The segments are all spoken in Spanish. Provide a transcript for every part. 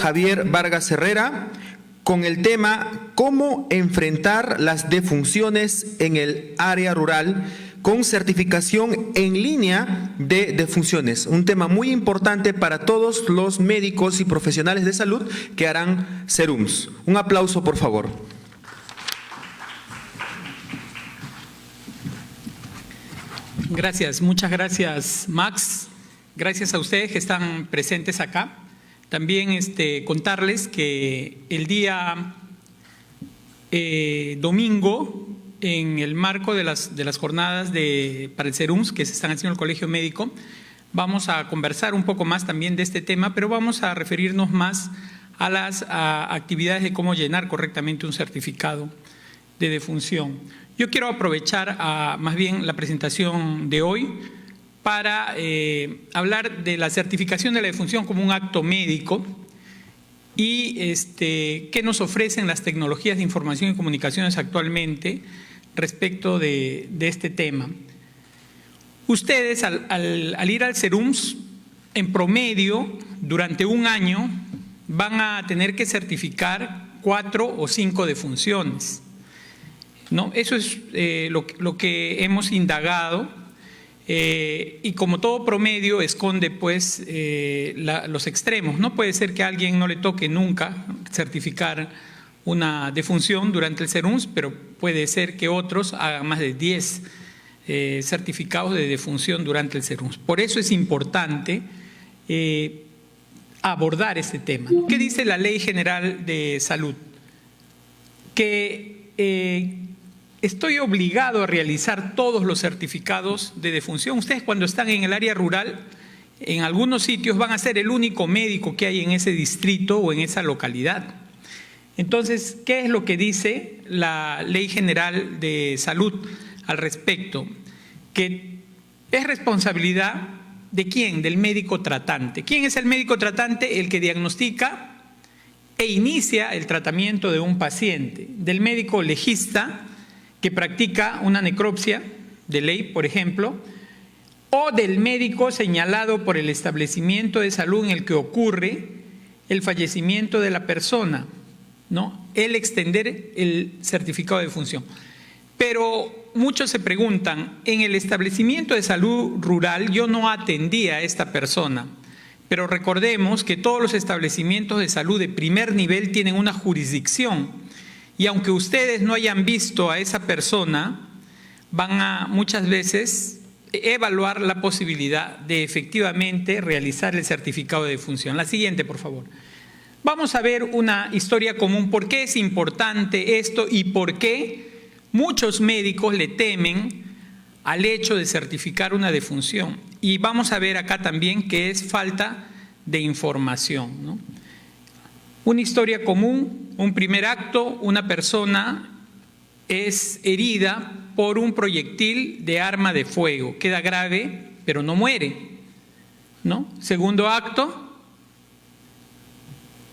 Javier Vargas Herrera con el tema ¿Cómo enfrentar las defunciones en el área rural con certificación en línea de defunciones? Un tema muy importante para todos los médicos y profesionales de salud que harán serums. Un aplauso, por favor. Gracias, muchas gracias, Max. Gracias a ustedes que están presentes acá. También contarles que el día domingo, en el marco de las jornadas para el SERUMS que se están haciendo en el Colegio Médico, vamos a conversar un poco más también de este tema, pero vamos a referirnos más a las actividades de cómo llenar correctamente un certificado de defunción. Yo quiero aprovechar más bien la presentación de hoy para hablar de la certificación de la defunción como un acto médico y qué nos ofrecen las tecnologías de información y comunicaciones actualmente respecto de este tema. Ustedes al ir al SERUMS, en promedio, durante un año, van a tener que certificar 4 o 5 defunciones, ¿no? Eso es lo que hemos indagado y como todo promedio esconde pues los extremos. No puede ser que a alguien no le toque nunca certificar una defunción durante el SERUMS, pero puede ser que otros hagan más de 10 certificados de defunción durante el SERUMS. Por eso es importante abordar este tema. ¿Qué dice la Ley General de Salud? Que estoy obligado a realizar todos los certificados de defunción. Ustedes cuando están en el área rural, en algunos sitios van a ser el único médico que hay en ese distrito o en esa localidad. Entonces, ¿qué es lo que dice la Ley General de Salud al respecto? Que es responsabilidad ¿de quién? Del médico tratante. ¿Quién es el médico tratante? El que diagnostica e inicia el tratamiento de un paciente. Del médico legista, que practica una necropsia de ley, por ejemplo, o del médico señalado por el establecimiento de salud en el que ocurre el fallecimiento de la persona, ¿no? El extender el certificado de defunción. Pero muchos se preguntan, en el establecimiento de salud rural yo no atendía a esta persona, pero recordemos que todos los establecimientos de salud de primer nivel tienen una jurisdicción. Y aunque ustedes no hayan visto a esa persona, van a muchas veces evaluar la posibilidad de efectivamente realizar el certificado de defunción. La siguiente, por favor. Vamos a ver una historia común. ¿Por qué es importante esto y por qué muchos médicos le temen al hecho de certificar una defunción? Y vamos a ver acá también que es falta de información, ¿no? Una historia común, un primer acto, una persona es herida por un proyectil de arma de fuego, queda grave, pero no muere, ¿no? Segundo acto,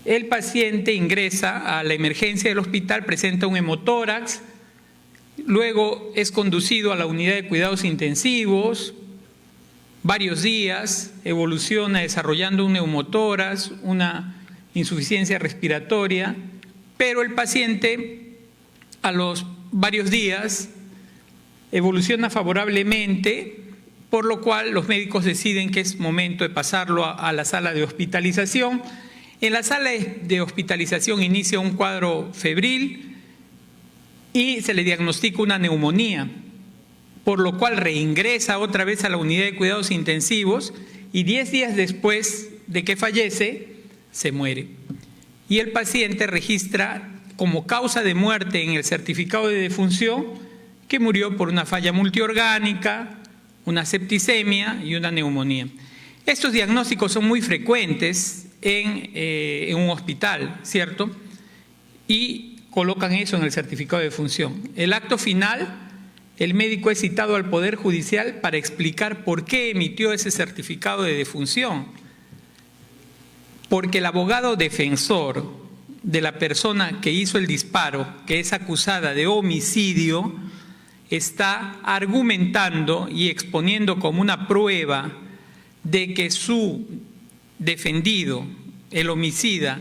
el paciente ingresa a la emergencia del hospital, presenta un hemotórax, luego es conducido a la unidad de cuidados intensivos, varios días, evoluciona desarrollando un neumotórax, una insuficiencia respiratoria, pero el paciente a los varios días evoluciona favorablemente, por lo cual los médicos deciden que es momento de pasarlo a la sala de hospitalización. En la sala de hospitalización inicia un cuadro febril y se le diagnostica una neumonía, por lo cual reingresa otra vez a la unidad de cuidados intensivos y 10 días después de que fallece, se muere. Y el paciente registra como causa de muerte en el certificado de defunción que murió por una falla multiorgánica, una septicemia y una neumonía. Estos diagnósticos son muy frecuentes en un hospital, ¿cierto? Y colocan eso en el certificado de defunción. El acto final, el médico es citado al Poder Judicial para explicar por qué emitió ese certificado de defunción. Porque el abogado defensor de la persona que hizo el disparo, que es acusada de homicidio, está argumentando y exponiendo como una prueba de que su defendido, el homicida,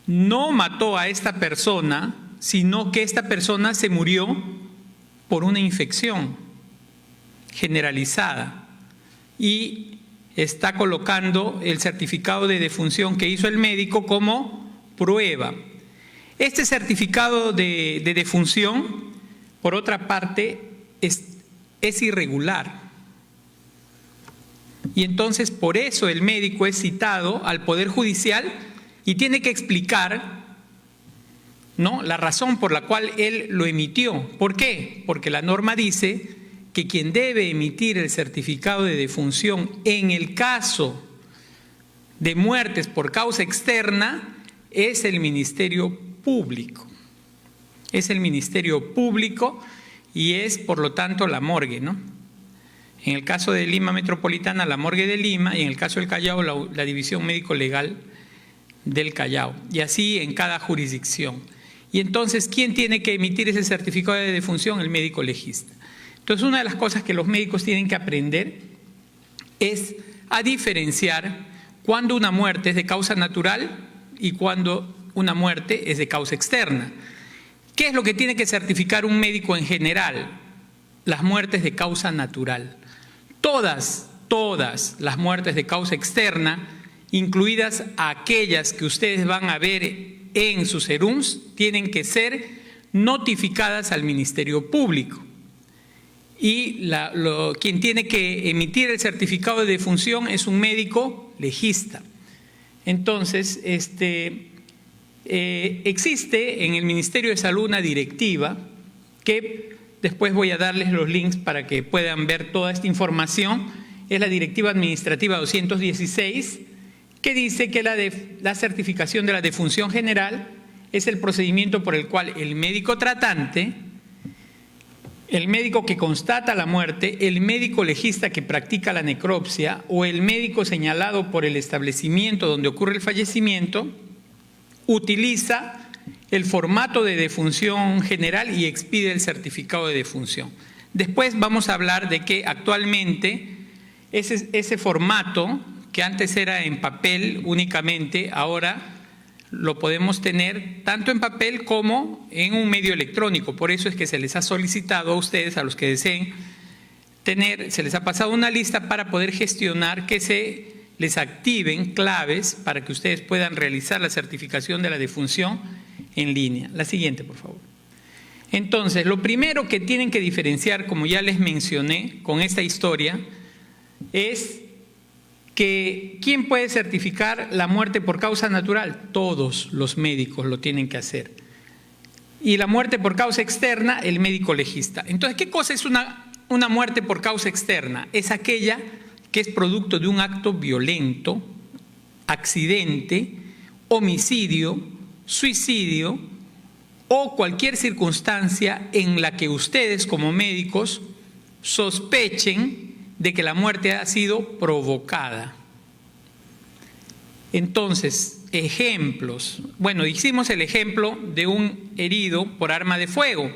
no mató a esta persona, sino que esta persona se murió por una infección generalizada y está colocando el certificado de defunción que hizo el médico como prueba. Este certificado de defunción, por otra parte, es irregular. Y entonces por eso el médico es citado al Poder Judicial y tiene que explicar, ¿no?, la razón por la cual él lo emitió. ¿Por qué? Porque la norma dice que quien debe emitir el certificado de defunción en el caso de muertes por causa externa es el Ministerio Público. Es el Ministerio Público y es, por lo tanto, la morgue, ¿no? En el caso de Lima Metropolitana, la morgue de Lima, y en el caso del Callao, la División Médico-Legal del Callao. Y así en cada jurisdicción. Y entonces, ¿quién tiene que emitir ese certificado de defunción? El médico legista. Entonces, una de las cosas que los médicos tienen que aprender es a diferenciar cuando una muerte es de causa natural y cuando una muerte es de causa externa. ¿Qué es lo que tiene que certificar un médico en general? Las muertes de causa natural. Todas las muertes de causa externa, incluidas aquellas que ustedes van a ver en sus serums, tienen que ser notificadas al Ministerio Público. Y quien tiene que emitir el certificado de defunción es un médico legista. Entonces, existe en el Ministerio de Salud una directiva que después voy a darles los links para que puedan ver toda esta información. Es la Directiva Administrativa 216, que dice que la certificación de la defunción general es el procedimiento por el cual el médico tratante, el médico que constata la muerte, el médico legista que practica la necropsia o el médico señalado por el establecimiento donde ocurre el fallecimiento, utiliza el formato de defunción general y expide el certificado de defunción. Después vamos a hablar de que actualmente ese formato, que antes era en papel únicamente, ahora lo podemos tener tanto en papel como en un medio electrónico. Por eso es que se les ha solicitado a ustedes, a los que deseen tener, se les ha pasado una lista para poder gestionar que se les activen claves para que ustedes puedan realizar la certificación de la defunción en línea. La siguiente, por favor. Entonces, lo primero que tienen que diferenciar, como ya les mencioné con esta historia, es que ¿quién puede certificar la muerte por causa natural? Todos los médicos lo tienen que hacer. Y la muerte por causa externa, el médico legista. Entonces, ¿qué cosa es una muerte por causa externa? Es aquella que es producto de un acto violento, accidente, homicidio, suicidio o cualquier circunstancia en la que ustedes como médicos sospechen de que la muerte ha sido provocada. Entonces, ejemplos. Bueno, hicimos el ejemplo de un herido por arma de fuego.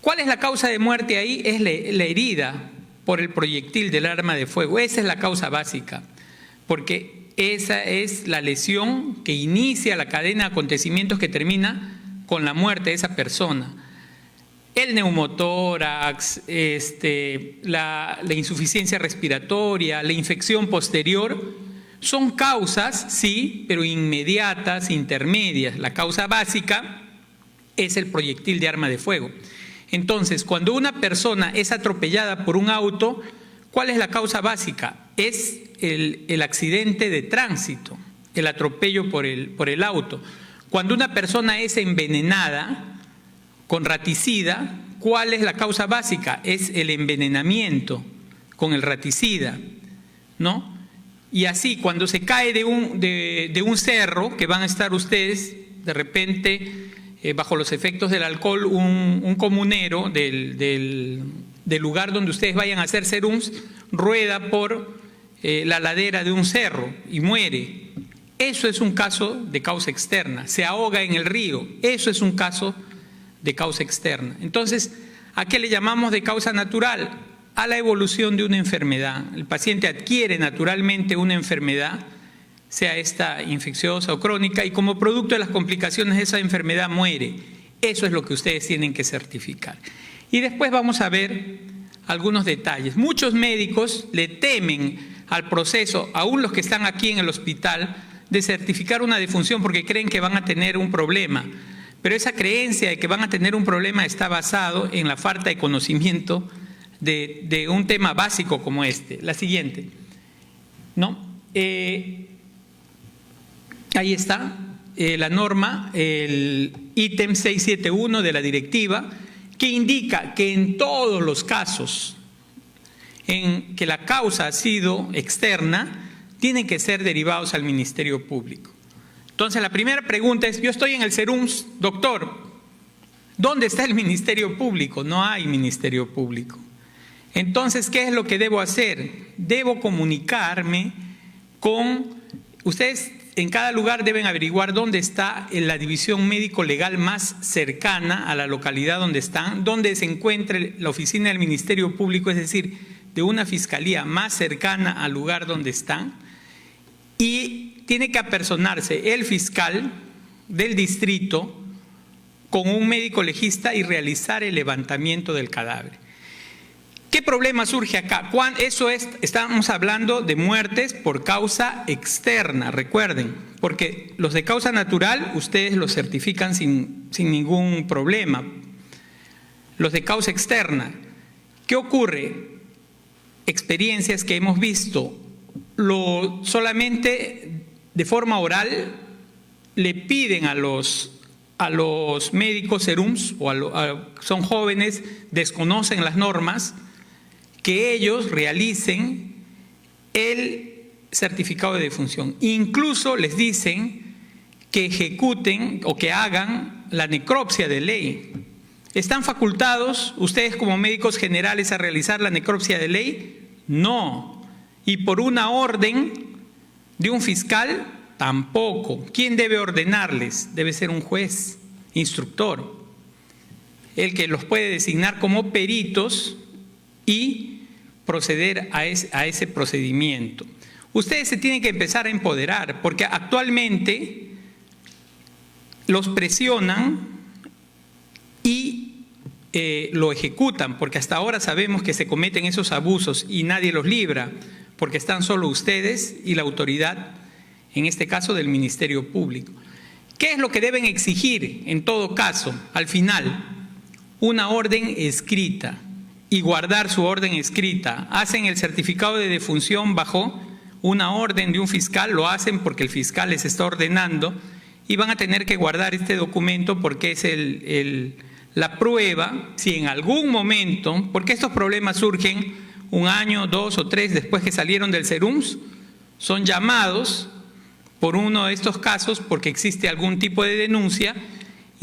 ¿Cuál es la causa de muerte ahí? Es la herida por el proyectil del arma de fuego. Esa es la causa básica, porque esa es la lesión que inicia la cadena de acontecimientos que termina con la muerte de esa persona. El neumotórax, la insuficiencia respiratoria, la infección posterior, son causas, sí, pero inmediatas, intermedias. La causa básica es el proyectil de arma de fuego. Entonces, cuando una persona es atropellada por un auto, ¿cuál es la causa básica? Es el accidente de tránsito, el atropello por el auto. Cuando una persona es envenenada con raticida, ¿cuál es la causa básica? Es el envenenamiento con el raticida, ¿no? Y así, cuando se cae de un cerro, que van a estar ustedes de repente bajo los efectos del alcohol, un comunero del lugar donde ustedes vayan a hacer serums, rueda por la ladera de un cerro y muere. Eso es un caso de causa externa. Se ahoga en el río. Eso es un caso de causa externa. Entonces, ¿a qué le llamamos de causa natural? A la evolución de una enfermedad. El paciente adquiere naturalmente una enfermedad sea esta infecciosa o crónica, y como producto de las complicaciones de esa enfermedad muere. Eso es lo que ustedes tienen que certificar. Y después vamos a ver algunos detalles. Muchos médicos le temen al proceso, aún los que están aquí en el hospital, de certificar una defunción porque creen que van a tener un problema. Pero esa creencia de que van a tener un problema está basado en la falta de conocimiento de un tema básico como este. La siguiente, ¿no? Ahí está la norma, el ítem 671 de la directiva, que indica que en todos los casos en que la causa ha sido externa, tienen que ser derivados al Ministerio Público. Entonces, la primera pregunta es, yo estoy en el SERUMS, doctor, ¿dónde está el Ministerio Público? No hay Ministerio Público. Entonces, ¿qué es lo que debo hacer? Debo comunicarme con... Ustedes en cada lugar deben averiguar dónde está la división médico-legal más cercana a la localidad donde están, dónde se encuentre la oficina del Ministerio Público, es decir, de una fiscalía más cercana al lugar donde están, y tiene que apersonarse el fiscal del distrito con un médico legista y realizar el levantamiento del cadáver. ¿Qué problema surge acá? Estamos hablando de muertes por causa externa, recuerden, porque los de causa natural ustedes los certifican sin ningún problema. Los de causa externa, ¿qué ocurre? Experiencias que hemos visto, solamente de forma oral le piden a los médicos SERUMS, son jóvenes, desconocen las normas, que ellos realicen el certificado de defunción. Incluso les dicen que ejecuten o que hagan la necropsia de ley. ¿Están facultados ustedes como médicos generales a realizar la necropsia de ley? No. Y por una orden de un fiscal, tampoco. ¿Quién debe ordenarles? Debe ser un juez, instructor, el que los puede designar como peritos y proceder a ese procedimiento. Ustedes se tienen que empezar a empoderar, porque actualmente los presionan y lo ejecutan, porque hasta ahora sabemos que se cometen esos abusos y nadie los libra, porque están solo ustedes y la autoridad, en este caso del Ministerio Público. ¿Qué es lo que deben exigir en todo caso? Al final, una orden escrita y guardar su orden escrita. Hacen el certificado de defunción bajo una orden de un fiscal, lo hacen porque el fiscal les está ordenando y van a tener que guardar este documento porque es la prueba, si en algún momento, porque estos problemas surgen 1 año, 2 o 3 después que salieron del SERUMS, son llamados por uno de estos casos porque existe algún tipo de denuncia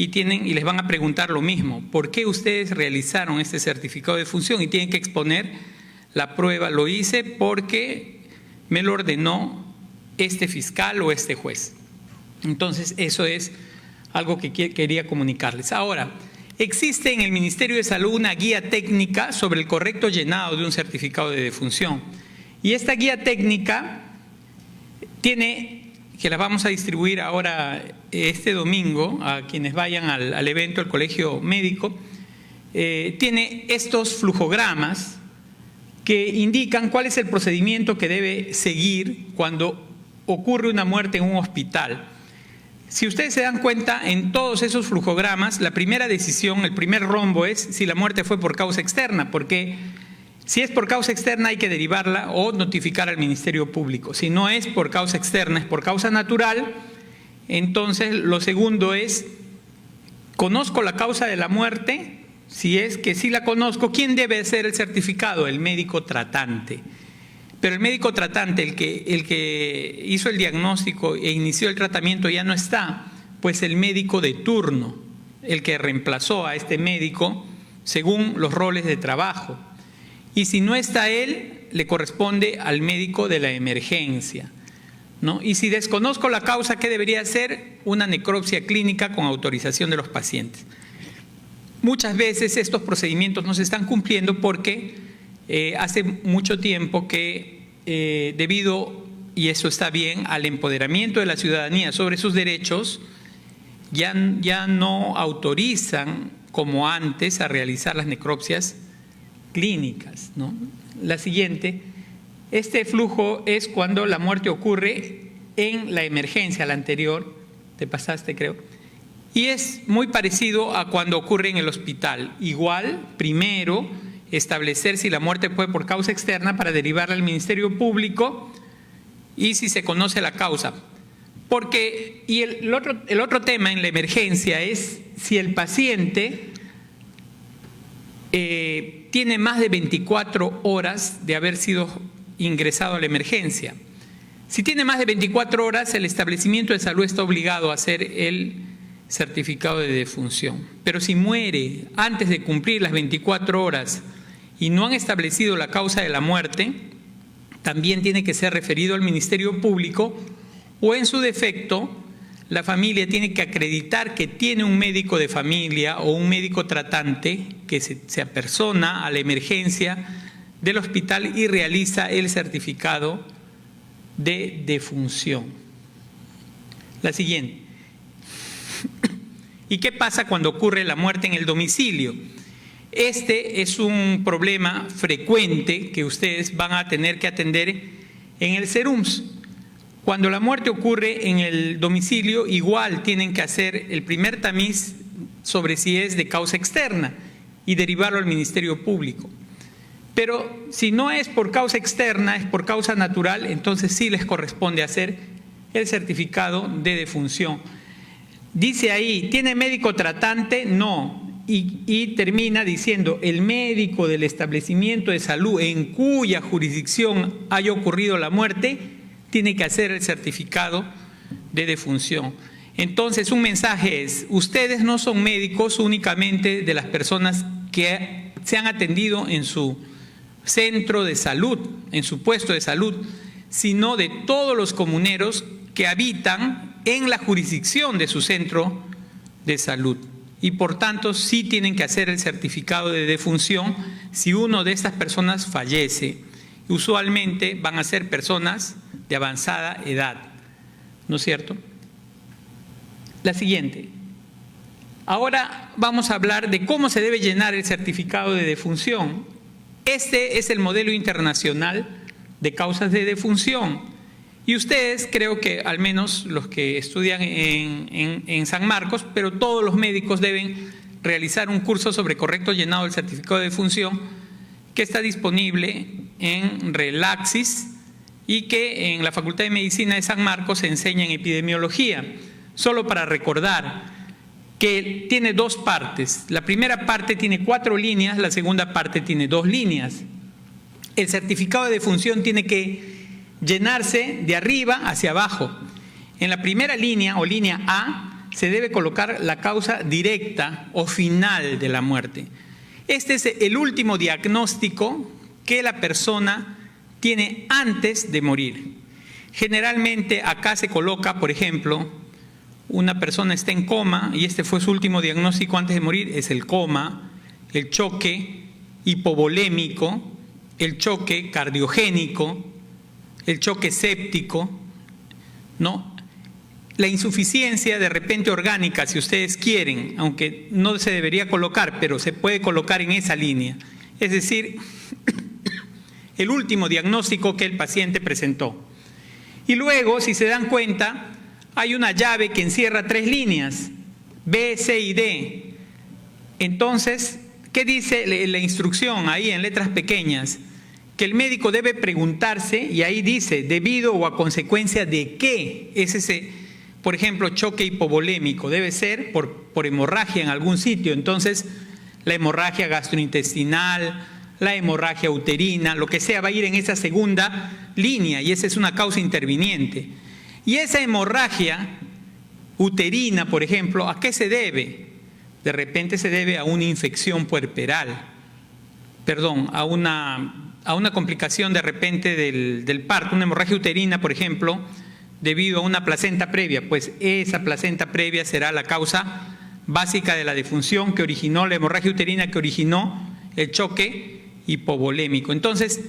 y les van a preguntar lo mismo, ¿por qué ustedes realizaron este certificado de defunción? Y tienen que exponer la prueba, lo hice porque me lo ordenó este fiscal o este juez. Entonces, eso es algo que quería comunicarles. Ahora, existe en el Ministerio de Salud una guía técnica sobre el correcto llenado de un certificado de defunción. Y esta guía técnica que la vamos a distribuir ahora este domingo a quienes vayan al evento del Colegio Médico, tiene estos flujogramas que indican cuál es el procedimiento que debe seguir cuando ocurre una muerte en un hospital. Si ustedes se dan cuenta, en todos esos flujogramas, la primera decisión, el primer rombo es si la muerte fue por causa externa, porque si es por causa externa hay que derivarla o notificar al Ministerio Público. Si no es por causa externa, es por causa natural, entonces lo segundo es, ¿conozco la causa de la muerte? Si es que sí la conozco, ¿quién debe hacer el certificado? El médico tratante. Pero el médico tratante, el que hizo el diagnóstico e inició el tratamiento ya no está, pues el médico de turno, el que reemplazó a este médico según los roles de trabajo. Y si no está él, le corresponde al médico de la emergencia, ¿no? Y si desconozco la causa, ¿qué debería hacer? Una necropsia clínica con autorización de los pacientes. Muchas veces estos procedimientos no se están cumpliendo porque hace mucho tiempo que debido y eso está bien, al empoderamiento de la ciudadanía sobre sus derechos, ya no autorizan como antes a realizar las necropsias clínicas, ¿no? La siguiente, este flujo es cuando la muerte ocurre en la emergencia, la anterior, te pasaste creo, y es muy parecido a cuando ocurre en el hospital. Igual, primero, establecer si la muerte fue por causa externa para derivarla al Ministerio Público y si se conoce la causa. Porque, y el otro tema en la emergencia es si el paciente tiene más de 24 horas de haber sido ingresado a la emergencia. Si tiene más de 24 horas, el establecimiento de salud está obligado a hacer el certificado de defunción. Pero si muere antes de cumplir las 24 horas y no han establecido la causa de la muerte, también tiene que ser referido al Ministerio Público, o en su defecto, la familia tiene que acreditar que tiene un médico de familia o un médico tratante que se apersona a la emergencia del hospital y realiza el certificado de defunción. La siguiente. ¿Y qué pasa cuando ocurre la muerte en el domicilio? Este es un problema frecuente que ustedes van a tener que atender en el SERUMS. Cuando la muerte ocurre en el domicilio, igual tienen que hacer el primer tamiz sobre si es de causa externa y derivarlo al Ministerio Público. Pero si no es por causa externa, es por causa natural, entonces sí les corresponde hacer el certificado de defunción. Dice ahí, ¿tiene médico tratante? No. Y termina diciendo, el médico del establecimiento de salud en cuya jurisdicción haya ocurrido la muerte, tiene que hacer el certificado de defunción. Entonces, un mensaje es, ustedes no son médicos únicamente de las personas que se han atendido en su centro de salud, en su puesto de salud, sino de todos los comuneros que habitan en la jurisdicción de su centro de salud. Y por tanto, sí tienen que hacer el certificado de defunción si uno de estas personas fallece. Usualmente van a ser personas de avanzada edad, ¿no es cierto? La siguiente. Ahora vamos a hablar de cómo se debe llenar el certificado de defunción. Este es el modelo internacional de causas de defunción. Y ustedes, creo que al menos los que estudian en San Marcos, pero todos los médicos deben realizar un curso sobre correcto llenado del certificado de defunción que está disponible en Relaxis y que en la Facultad de Medicina de San Marcos se enseña en epidemiología. Solo para recordar que tiene dos partes. La primera parte tiene 4 líneas, la segunda parte tiene 2 líneas. El certificado de defunción tiene que llenarse de arriba hacia abajo. En la primera línea o línea A se debe colocar la causa directa o final de la muerte. Este es el último diagnóstico que la persona tiene antes de morir. Generalmente acá se coloca, por ejemplo, una persona está en coma y este fue su último diagnóstico antes de morir, es el coma, el choque hipovolémico, el choque cardiogénico, el choque séptico, ¿no? La insuficiencia de repente orgánica, si ustedes quieren, aunque no se debería colocar, pero se puede colocar en esa línea. Es decir, el último diagnóstico que el paciente presentó. Y luego, si se dan cuenta, hay una llave que encierra 3 líneas, B, C y D. Entonces, ¿qué dice la instrucción ahí en letras pequeñas? Que el médico debe preguntarse, y ahí dice, debido o a consecuencia de qué es ese, por ejemplo, choque hipovolémico. Debe ser por hemorragia en algún sitio. Entonces, la hemorragia gastrointestinal, la hemorragia uterina, lo que sea, va a ir en esa segunda línea, y esa es una causa interviniente. Y esa hemorragia uterina, por ejemplo, ¿a qué se debe? De repente se debe a una infección puerperal, perdón, a una complicación de repente del parto, una hemorragia uterina, por ejemplo, debido a una placenta previa. Pues esa placenta previa será la causa básica de la defunción que originó la hemorragia uterina, que originó el choque hipovolémico. Entonces,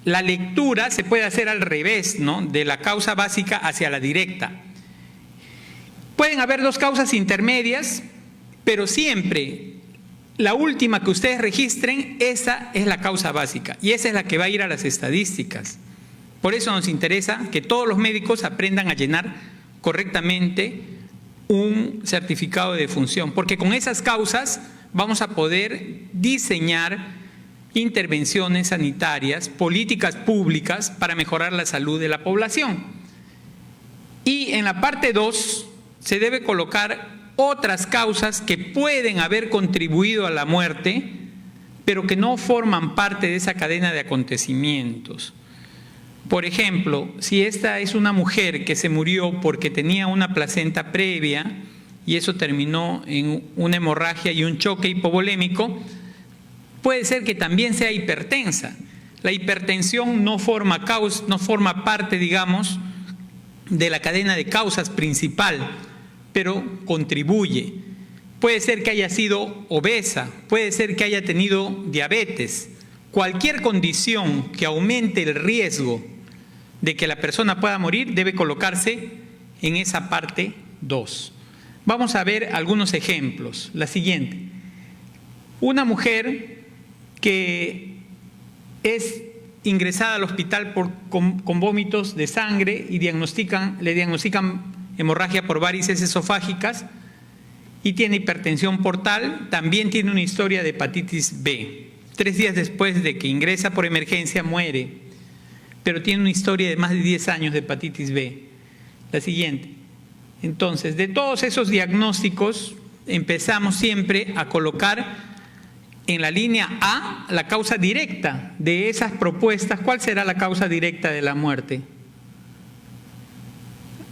la lectura se puede hacer al revés, ¿no? De la causa básica hacia la directa. Pueden haber dos causas intermedias, pero siempre la última que ustedes registren, esa es la causa básica y esa es la que va a ir a las estadísticas. Por eso nos interesa que todos los médicos aprendan a llenar correctamente un certificado de defunción, porque con esas causas vamos a poder diseñar intervenciones sanitarias, políticas públicas para mejorar la salud de la población. Y en la parte 2 se debe colocar otras causas que pueden haber contribuido a la muerte, pero que no forman parte de esa cadena de acontecimientos. Por ejemplo, si esta es una mujer que se murió porque tenía una placenta previa y eso terminó en una hemorragia y un choque hipovolémico, puede ser que también sea hipertensa. La hipertensión no forma parte, digamos, de la cadena de causas principal, pero contribuye. Puede ser que haya sido obesa, puede ser que haya tenido diabetes. Cualquier condición que aumente el riesgo de que la persona pueda morir debe colocarse en esa parte 2. Vamos a ver algunos ejemplos. La siguiente. Una mujer que es ingresada al hospital con vómitos de sangre y le diagnostican hemorragia por varices esofágicas y tiene hipertensión portal, también tiene una historia de hepatitis B. 3 días después de que ingresa por emergencia muere, pero tiene una historia de más de 10 años de hepatitis B. La siguiente. Entonces, de todos esos diagnósticos, empezamos siempre a colocar en la línea A la causa directa de esas propuestas. ¿Cuál será la causa directa de la muerte?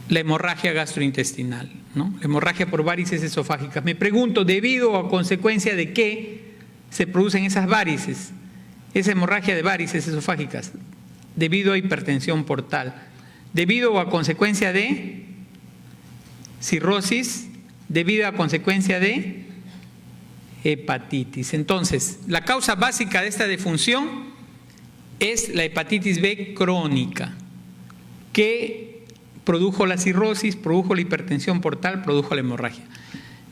La hemorragia gastrointestinal, ¿no? La hemorragia por varices esofágicas. Me pregunto, ¿debido o a consecuencia de qué se producen esas varices? Esa hemorragia de varices esofágicas, debido a hipertensión portal, debido o a consecuencia de cirrosis, debido a consecuencia de hepatitis. Entonces, la causa básica de esta defunción es la hepatitis B crónica, que produjo la cirrosis, produjo la hipertensión portal, produjo la hemorragia.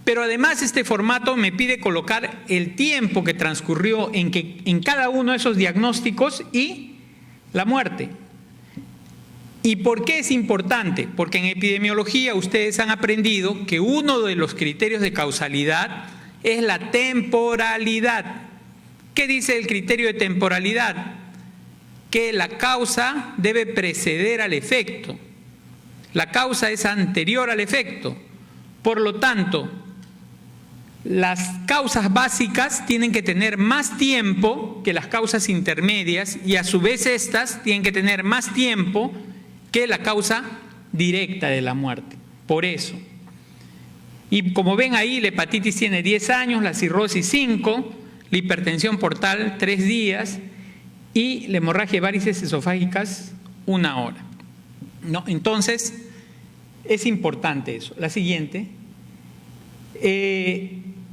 Pero además este formato me pide colocar el tiempo que transcurrió en cada uno de esos diagnósticos y la muerte. ¿Y por qué es importante? Porque en epidemiología ustedes han aprendido que uno de los criterios de causalidad es la temporalidad. ¿Qué dice el criterio de temporalidad? Que la causa debe preceder al efecto. La causa es anterior al efecto. Por lo tanto, las causas básicas tienen que tener más tiempo que las causas intermedias y a su vez estas tienen que tener más tiempo que la causa directa de la muerte. Por eso. Y como ven ahí, la hepatitis tiene 10 años, la cirrosis 5, la hipertensión portal 3 días y la hemorragia de varices esofágicas 1 hora. ¿No? Entonces, es importante eso. La siguiente.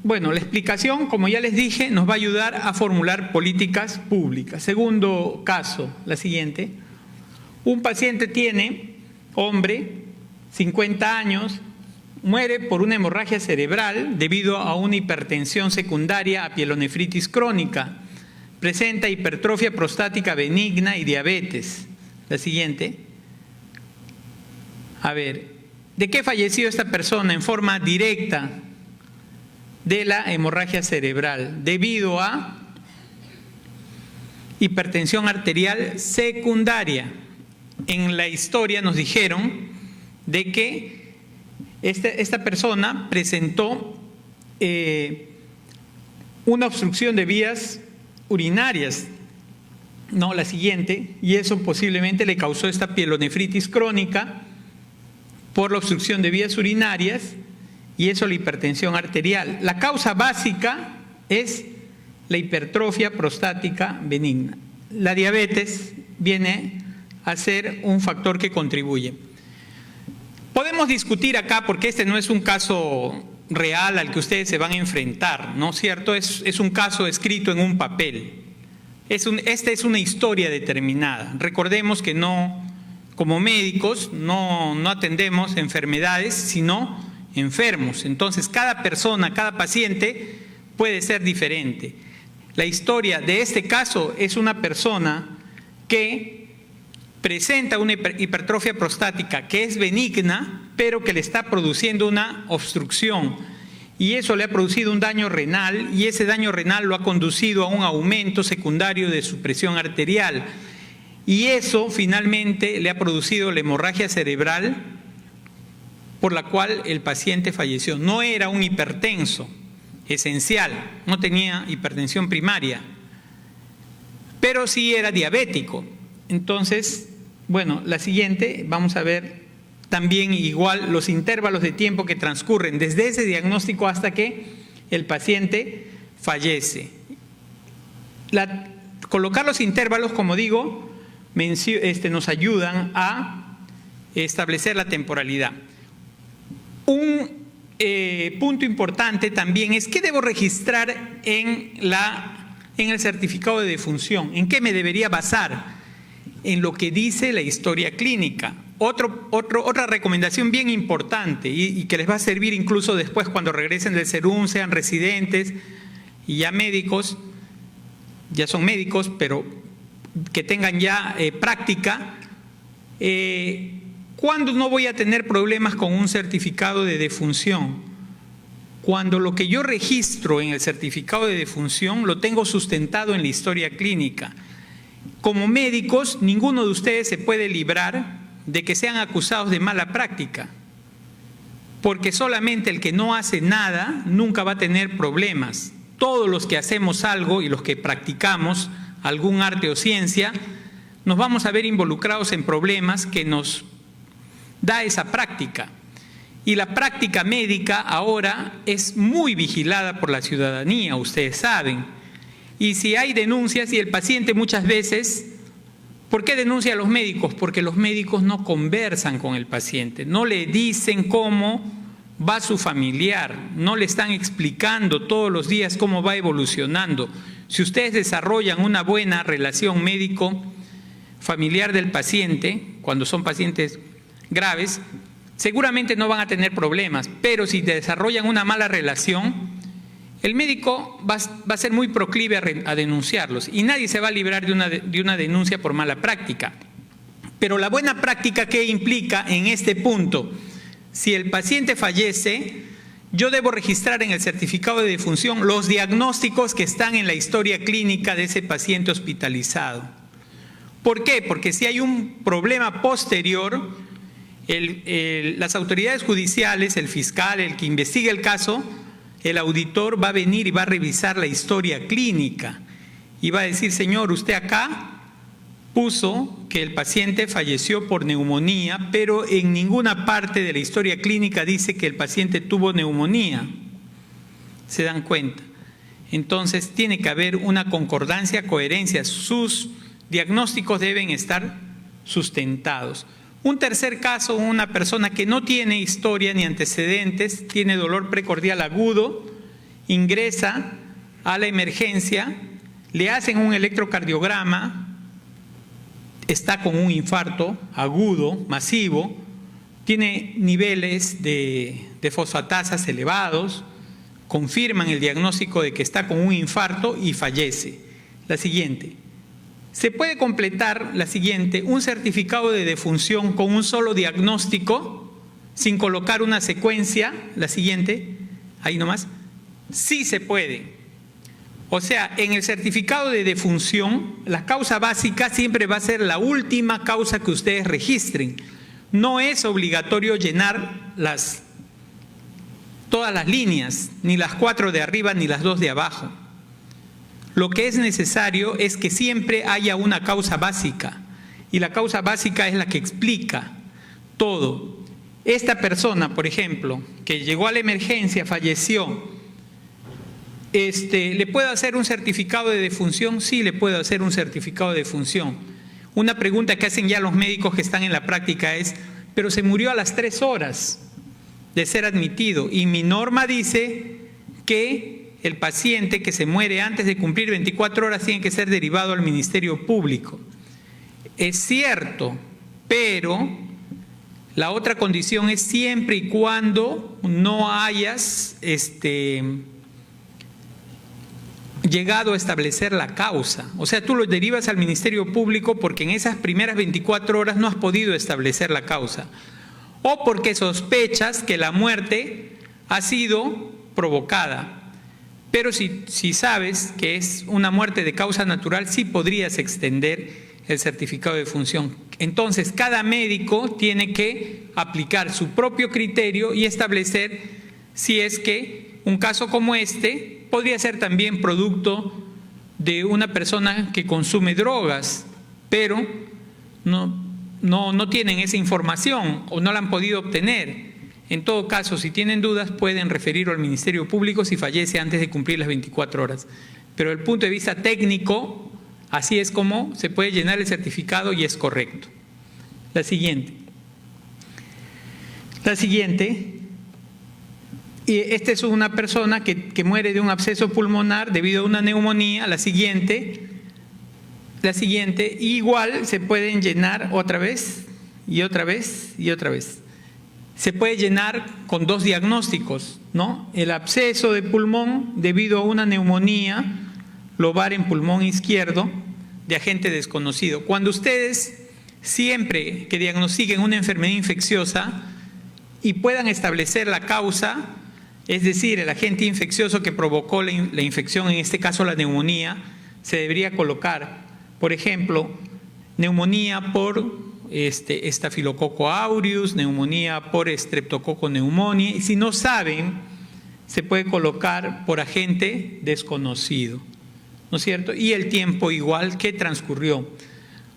Bueno, la explicación, como ya les dije, nos va a ayudar a formular políticas públicas. Segundo caso, la siguiente. Un paciente hombre, 50 años, muere por una hemorragia cerebral debido a una hipertensión secundaria a pielonefritis crónica. Presenta hipertrofia prostática benigna y diabetes. La siguiente. A ver, ¿de qué falleció esta persona en forma directa? De la hemorragia cerebral, debido a hipertensión arterial secundaria. En la historia nos dijeron de que esta persona presentó una obstrucción de vías urinarias, no la siguiente, y eso posiblemente le causó esta pielonefritis crónica por la obstrucción de vías urinarias y eso la hipertensión arterial. La causa básica es la hipertrofia prostática benigna. La diabetes viene a ser un factor que contribuye. Podemos discutir acá, porque este no es un caso real al que ustedes se van a enfrentar, ¿no es cierto? Es un caso escrito en un papel. esta es una historia determinada. Recordemos que no, como médicos, no atendemos enfermedades, sino enfermos. Entonces, cada persona, cada paciente puede ser diferente. La historia de este caso es una persona que presenta una hipertrofia prostática que es benigna, pero que le está produciendo una obstrucción. Y eso le ha producido un daño renal, y ese daño renal lo ha conducido a un aumento secundario de su presión arterial. Y eso finalmente le ha producido la hemorragia cerebral, por la cual el paciente falleció. No era un hipertenso esencial, no tenía hipertensión primaria, pero sí era diabético. Entonces, bueno, la siguiente, vamos a ver también igual los intervalos de tiempo que transcurren desde ese diagnóstico hasta que el paciente fallece. Colocar los intervalos, como digo, nos ayudan a establecer la temporalidad. Un punto importante también es qué debo registrar en el certificado de defunción, en qué me debería basar, en lo que dice la historia clínica. Otra recomendación bien importante y que les va a servir incluso después cuando regresen del SERUM, sean residentes y ya médicos, ya son médicos, pero que tengan ya práctica. ¿Cuándo no voy a tener problemas con un certificado de defunción? Cuando lo que yo registro en el certificado de defunción lo tengo sustentado en la historia clínica. Como médicos, ninguno de ustedes se puede librar de que sean acusados de mala práctica, porque solamente el que no hace nada nunca va a tener problemas. Todos los que hacemos algo y los que practicamos algún arte o ciencia, nos vamos a ver involucrados en problemas que nos da esa práctica. Y la práctica médica ahora es muy vigilada por la ciudadanía, ustedes saben. Y si hay denuncias, y el paciente muchas veces, ¿por qué denuncia a los médicos? Porque los médicos no conversan con el paciente, no le dicen cómo va su familiar, no le están explicando todos los días cómo va evolucionando. Si ustedes desarrollan una buena relación médico-familiar del paciente, cuando son pacientes graves, seguramente no van a tener problemas, pero si desarrollan una mala relación, el médico va a ser muy proclive a denunciarlos y nadie se va a librar de una denuncia por mala práctica. Pero la buena práctica, ¿qué implica en este punto? Si el paciente fallece, yo debo registrar en el certificado de defunción los diagnósticos que están en la historia clínica de ese paciente hospitalizado. ¿Por qué? Porque si hay un problema posterior, las autoridades judiciales, el fiscal, el que investigue el caso, el auditor va a venir y va a revisar la historia clínica y va a decir, señor, usted acá puso que el paciente falleció por neumonía, pero en ninguna parte de la historia clínica dice que el paciente tuvo neumonía. ¿Se dan cuenta? Entonces tiene que haber una concordancia, coherencia. Sus diagnósticos deben estar sustentados. Un tercer caso, una persona que no tiene historia ni antecedentes, tiene dolor precordial agudo, ingresa a la emergencia, le hacen un electrocardiograma, está con un infarto agudo, masivo, tiene niveles de fosfatasas elevados, confirman el diagnóstico de que está con un infarto y fallece. La siguiente. Se puede completar, la siguiente, un certificado de defunción con un solo diagnóstico, sin colocar una secuencia, la siguiente, ahí nomás, sí se puede. O sea, en el certificado de defunción, la causa básica siempre va a ser la última causa que ustedes registren. No es obligatorio llenar todas las líneas, ni las 4 de arriba ni las 2 de abajo. Lo que es necesario es que siempre haya una causa básica, y la causa básica es la que explica todo. Esta persona, por ejemplo, que llegó a la emergencia, falleció, ¿le puedo hacer un certificado de defunción? Sí, le puedo hacer un certificado de defunción. Una pregunta que hacen ya los médicos que están en la práctica es, pero se murió a las 3 horas de ser admitido, y mi norma dice que el paciente que se muere antes de cumplir 24 horas tiene que ser derivado al Ministerio Público. Es cierto, pero la otra condición es siempre y cuando no hayas llegado a establecer la causa. O sea, tú lo derivas al Ministerio Público porque en esas primeras 24 horas no has podido establecer la causa. O porque sospechas que la muerte ha sido provocada. Pero si sabes que es una muerte de causa natural, sí podrías extender el certificado de defunción. Entonces, cada médico tiene que aplicar su propio criterio y establecer si es que un caso como este podría ser también producto de una persona que consume drogas, pero no tienen esa información o no la han podido obtener. En todo caso, si tienen dudas, pueden referirlo al Ministerio Público si fallece antes de cumplir las 24 horas. Pero desde el punto de vista técnico, así es como se puede llenar el certificado y es correcto. La siguiente. Y esta es una persona que muere de un absceso pulmonar debido a una neumonía. La siguiente, igual se pueden llenar otra vez y otra vez y otra vez. Se puede llenar con dos diagnósticos, ¿no? El absceso de pulmón debido a una neumonía lobar en pulmón izquierdo de agente desconocido. Cuando ustedes siempre que diagnostiquen una enfermedad infecciosa y puedan establecer la causa, es decir, el agente infeccioso que provocó la infección, en este caso la neumonía, se debería colocar, por ejemplo, neumonía por Staphylococcus aureus, neumonía por Streptococcus pneumoniae, y si no saben, se puede colocar por agente desconocido, ¿no es cierto? Y el tiempo igual que transcurrió.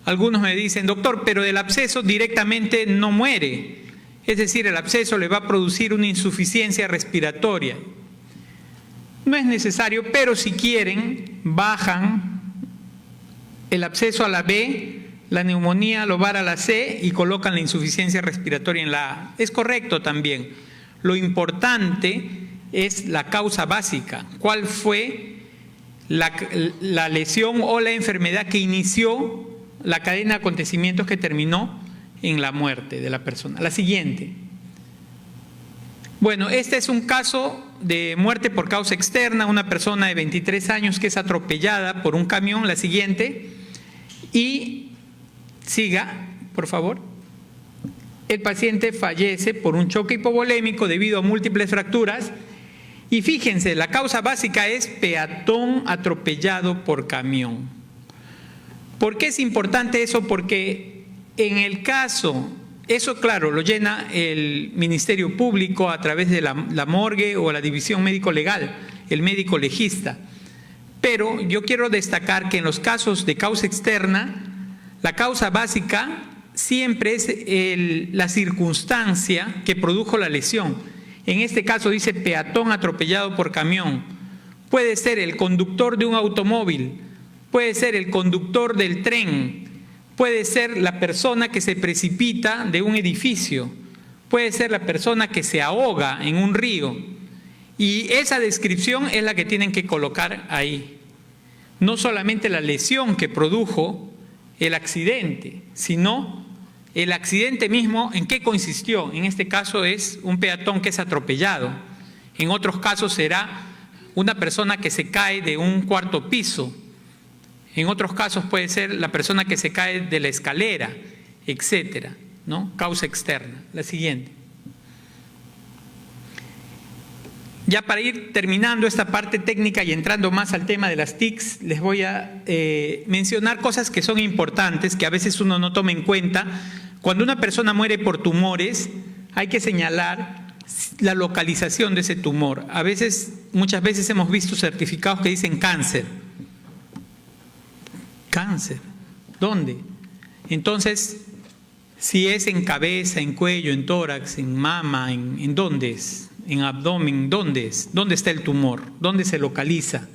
Algunos me dicen, doctor, pero del absceso directamente no muere, es decir, el absceso le va a producir una insuficiencia respiratoria. No es necesario, pero si quieren, bajan el absceso a la B, la neumonía lobar a la C y colocan la insuficiencia respiratoria en la A. Es correcto también. Lo importante es la causa básica. ¿Cuál fue la lesión o la enfermedad que inició la cadena de acontecimientos que terminó en la muerte de la persona? La siguiente. Bueno, este es un caso de muerte por causa externa, una persona de 23 años que es atropellada por un camión. La siguiente. Y siga, por favor. El paciente fallece por un choque hipovolémico debido a múltiples fracturas. Y fíjense, la causa básica es peatón atropellado por camión. ¿Por qué es importante eso? Porque en el caso, eso claro, lo llena el Ministerio Público a través de la morgue o la división médico-legal, el médico legista. Pero yo quiero destacar que en los casos de causa externa, la causa básica siempre es la circunstancia que produjo la lesión. En este caso dice peatón atropellado por camión. Puede ser el conductor de un automóvil, puede ser el conductor del tren, puede ser la persona que se precipita de un edificio, puede ser la persona que se ahoga en un río. Y esa descripción es la que tienen que colocar ahí. No solamente la lesión que produjo el accidente, sino el accidente mismo, ¿en qué consistió? En este caso es un peatón que es atropellado. En otros casos será una persona que se cae de un cuarto piso. En otros casos puede ser la persona que se cae de la escalera, etcétera, ¿no? Causa externa. La siguiente. Ya para ir terminando esta parte técnica y entrando más al tema de las TICs, les voy a mencionar cosas que son importantes, que a veces uno no toma en cuenta. Cuando una persona muere por tumores, hay que señalar la localización de ese tumor. Muchas veces hemos visto certificados que dicen cáncer. ¿Cáncer? ¿Dónde? Entonces, si es en cabeza, en cuello, en tórax, en mama, ¿en dónde es? En abdomen, ¿dónde es? ¿Dónde está el tumor? ¿Dónde se localiza?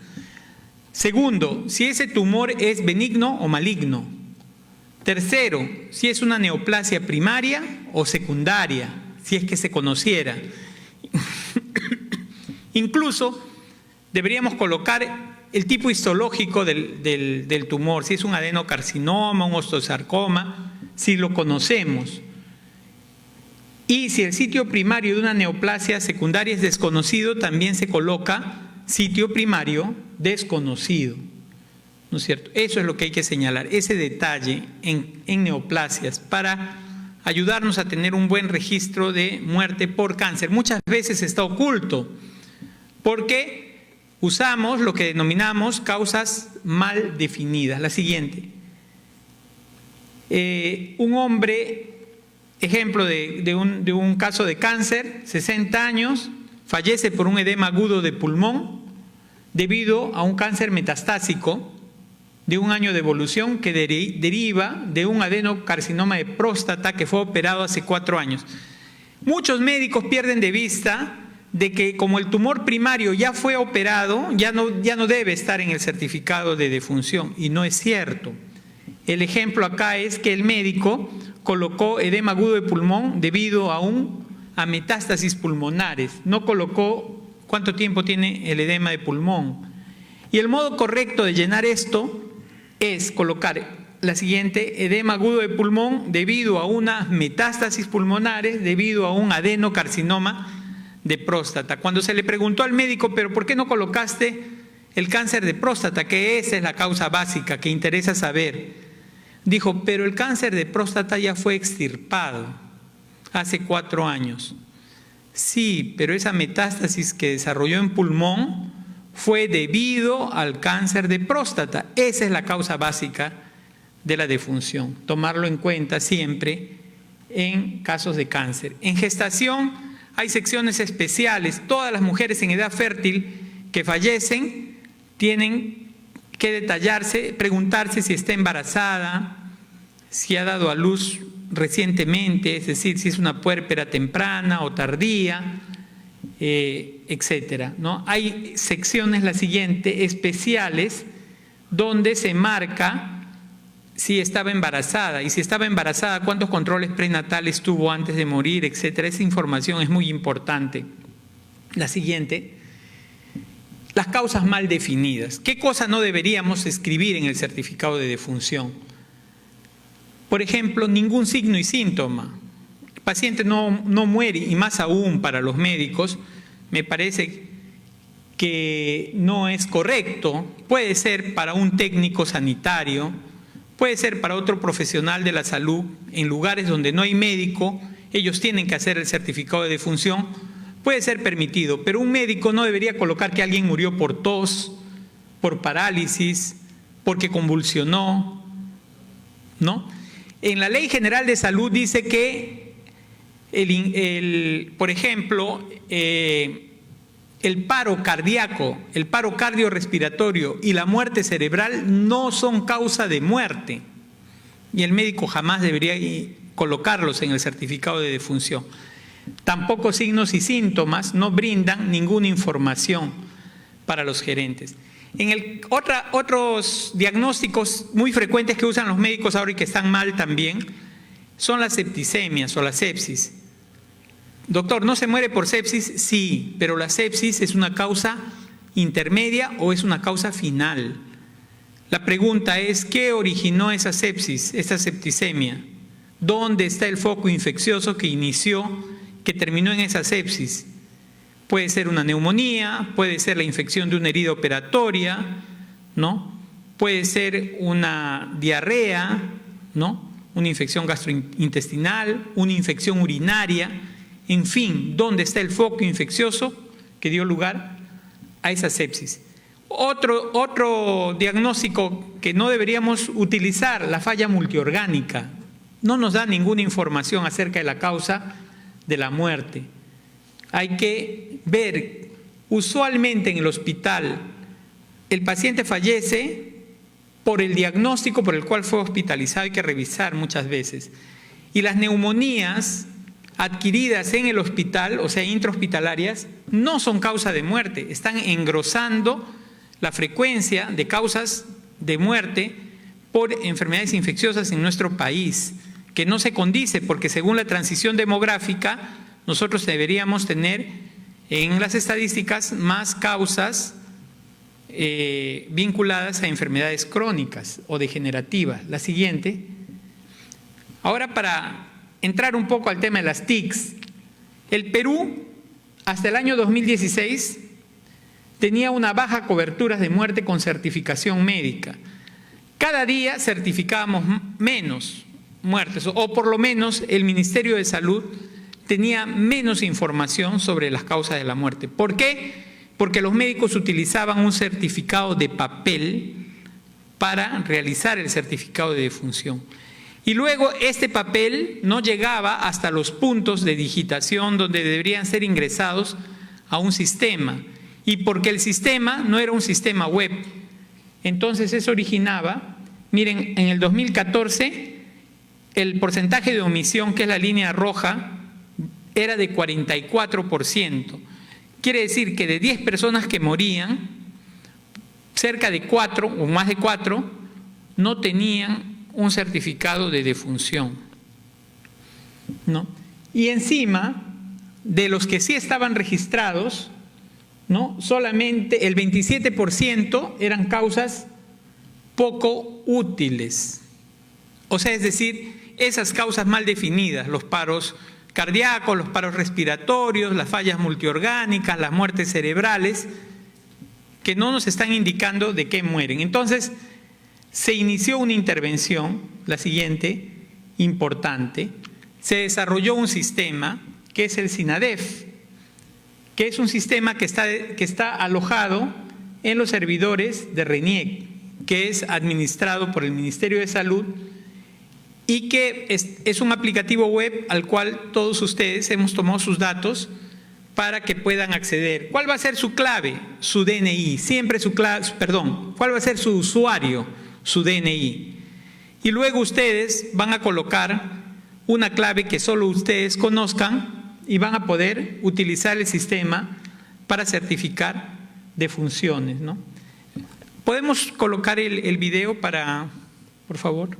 Segundo, si ese tumor es benigno o maligno. Tercero, si es una neoplasia primaria o secundaria, si es que se conociera. Incluso, deberíamos colocar el tipo histológico del tumor, si es un adenocarcinoma, un osteosarcoma, si lo conocemos. Y si el sitio primario de una neoplasia secundaria es desconocido, también se coloca sitio primario desconocido, ¿no es cierto? Eso es lo que hay que señalar, ese detalle en neoplasias para ayudarnos a tener un buen registro de muerte por cáncer. Muchas veces está oculto porque usamos lo que denominamos causas mal definidas. La siguiente, un hombre, ejemplo de un caso de cáncer, 60 años, fallece por un edema agudo de pulmón debido a un cáncer metastásico de 1 año de evolución que deriva de un adenocarcinoma de próstata que fue operado hace 4 años. Muchos médicos pierden de vista de que como el tumor primario ya fue operado, ya no debe estar en el certificado de defunción, y no es cierto. El ejemplo acá es que el médico colocó edema agudo de pulmón debido a metástasis pulmonares, no colocó cuánto tiempo tiene el edema de pulmón. Y el modo correcto de llenar esto es colocar la siguiente: edema agudo de pulmón debido a unas metástasis pulmonares, debido a un adenocarcinoma de próstata. Cuando se le preguntó al médico, pero ¿por qué no colocaste el cáncer de próstata? Que esa es la causa básica que interesa saber. Dijo, pero el cáncer de próstata ya fue extirpado hace 4 años. Sí, pero esa metástasis que desarrolló en pulmón fue debido al cáncer de próstata. Esa es la causa básica de la defunción. Tomarlo en cuenta siempre en casos de cáncer. En gestación hay secciones especiales. Todas las mujeres en edad fértil que fallecen tienen que detallarse, preguntarse si está embarazada, si ha dado a luz recientemente, es decir, si es una puérpera temprana o tardía, etcétera, ¿no? Hay secciones, la siguiente, especiales, donde se marca si estaba embarazada, y si estaba embarazada, cuántos controles prenatales tuvo antes de morir, etcétera. Esa información es muy importante. La siguiente, las causas mal definidas. ¿Qué cosa no deberíamos escribir en el certificado de defunción? Por ejemplo, ningún signo y síntoma. El paciente no muere, y más aún para los médicos, me parece que no es correcto. Puede ser para un técnico sanitario, puede ser para otro profesional de la salud, en lugares donde no hay médico, ellos tienen que hacer el certificado de defunción, puede ser permitido, pero un médico no debería colocar que alguien murió por tos, por parálisis, porque convulsionó, ¿no? En la Ley General de Salud dice que, por ejemplo, el paro cardíaco, el paro cardiorrespiratorio y la muerte cerebral no son causa de muerte, y el médico jamás debería colocarlos en el certificado de defunción. Tampoco signos y síntomas no brindan ninguna información para los gerentes. Otros diagnósticos muy frecuentes que usan los médicos ahora y que están mal también son las septicemias o la sepsis. Doctor, ¿no se muere por sepsis? Sí, pero la sepsis es una causa intermedia o es una causa final. La pregunta es, ¿qué originó esa sepsis, esa septicemia? ¿Dónde está el foco infeccioso que inició, que terminó en esa sepsis? Puede ser una neumonía, puede ser la infección de una herida operatoria, ¿no? Puede ser una diarrea, ¿no? Una infección gastrointestinal, una infección urinaria, en fin, ¿dónde está el foco infeccioso que dio lugar a esa sepsis? Otro diagnóstico que no deberíamos utilizar, la falla multiorgánica. No nos da ninguna información acerca de la causa de la muerte. Hay que ver, usualmente en el hospital, el paciente fallece por el diagnóstico por el cual fue hospitalizado, hay que revisar muchas veces. Y las neumonías adquiridas en el hospital, o sea, intrahospitalarias, no son causa de muerte, están engrosando la frecuencia de causas de muerte por enfermedades infecciosas en nuestro país, que no se condice, porque según la transición demográfica, nosotros deberíamos tener en las estadísticas más causas vinculadas a enfermedades crónicas o degenerativas. La siguiente. Ahora, para entrar un poco al tema de las TICs, el Perú hasta el año 2016 tenía una baja cobertura de muerte con certificación médica. Cada día certificábamos menos muertes, o por lo menos el Ministerio de Salud tenía menos información sobre las causas de la muerte. ¿Por qué? Porque los médicos utilizaban un certificado de papel para realizar el certificado de defunción. Y luego este papel no llegaba hasta los puntos de digitación donde deberían ser ingresados a un sistema. Y porque el sistema no era un sistema web. Entonces eso originaba, miren, en el 2014 el porcentaje de omisión, que es la línea roja, era de 44%. Quiere decir que de 10 personas que morían, cerca de 4 o más de 4 no tenían un certificado de defunción, ¿no? Y encima, de los que sí estaban registrados, ¿no?, solamente el 27% eran causas poco útiles. O sea, es decir, esas causas mal definidas, los paros cardíacos, los paros respiratorios, las fallas multiorgánicas, las muertes cerebrales, que no nos están indicando de qué mueren. Entonces, se inició una intervención, la siguiente, importante. Se desarrolló un sistema que es el SINADEF, que es un sistema que está alojado en los servidores de RENIEC, que es administrado por el Ministerio de Salud y que es un aplicativo web al cual todos ustedes hemos tomado sus datos para que puedan acceder. ¿Cuál va a ser su clave? Su DNI. Siempre su clave, perdón, ¿cuál va a ser su usuario? Su DNI. Y luego ustedes van a colocar una clave que solo ustedes conozcan y van a poder utilizar el sistema para certificar defunciones, ¿no? ¿Podemos colocar el video por favor?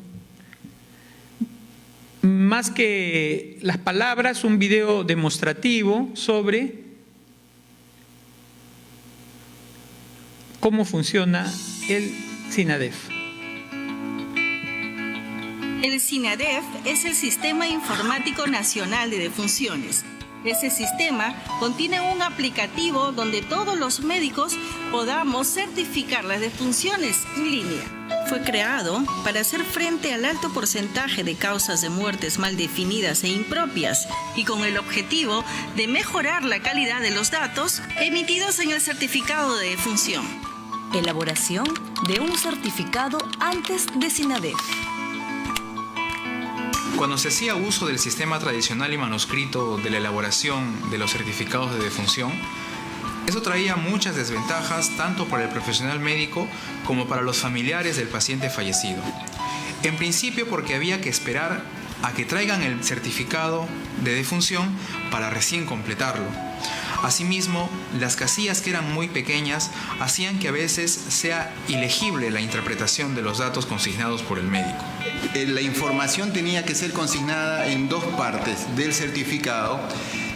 Más que las palabras, un video demostrativo sobre cómo funciona el SINADEF. El SINADEF es el Sistema Informático Nacional de Defunciones. Ese sistema contiene un aplicativo donde todos los médicos podamos certificar las defunciones en línea. Fue creado para hacer frente al alto porcentaje de causas de muertes mal definidas e impropias y con el objetivo de mejorar la calidad de los datos emitidos en el certificado de defunción. Elaboración de un certificado antes de SINADEF. Cuando se hacía uso del sistema tradicional y manuscrito de la elaboración de los certificados de defunción, eso traía muchas desventajas tanto para el profesional médico como para los familiares del paciente fallecido. En principio porque había que esperar a que traigan el certificado de defunción para recién completarlo. Asimismo, las casillas que eran muy pequeñas hacían que a veces sea ilegible la interpretación de los datos consignados por el médico. La información tenía que ser consignada en dos partes del certificado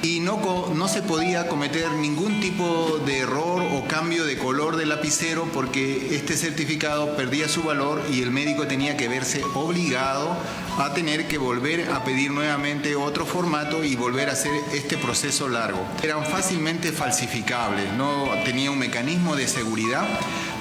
y no se podía cometer ningún tipo de error o cambio de color del lapicero porque este certificado perdía su valor y el médico tenía que verse obligado a tener que volver a pedir nuevamente otro formato y volver a hacer este proceso largo. Eran fácilmente falsificables, no tenía un mecanismo de seguridad,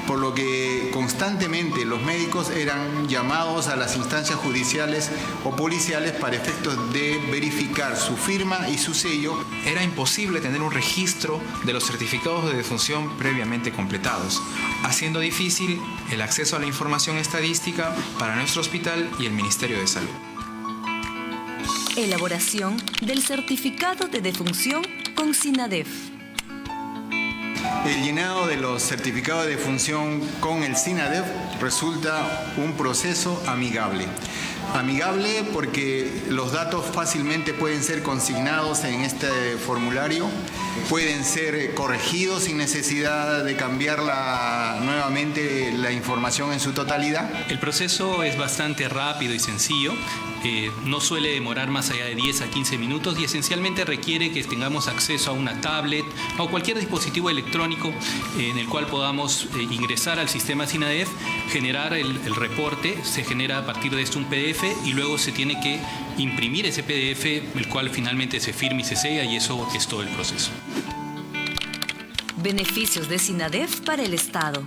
por lo que constantemente los médicos eran llamados a las instancias judiciales o policiales para efectos de verificar su firma y su sello. Era imposible tener un registro de los certificados de defunción previamente completados, haciendo difícil el acceso a la información estadística para nuestro hospital y el Ministerio de Salud. Elaboración del certificado de defunción con SINADEF. El llenado de los certificados de defunción con el SINADEF resulta un proceso amigable. Amigable porque los datos fácilmente pueden ser consignados en este formulario, pueden ser corregidos sin necesidad de cambiar nuevamente la información en su totalidad. El proceso es bastante rápido y sencillo. no suele demorar más allá de 10 a 15 minutos y esencialmente requiere que tengamos acceso a una tablet o cualquier dispositivo electrónico en el cual podamos ingresar al sistema SINADEF, generar el reporte. Se genera a partir de esto un PDF y luego se tiene que imprimir ese PDF, el cual finalmente se firma y se sella, y eso es todo el proceso. Beneficios de SINADEF para el Estado.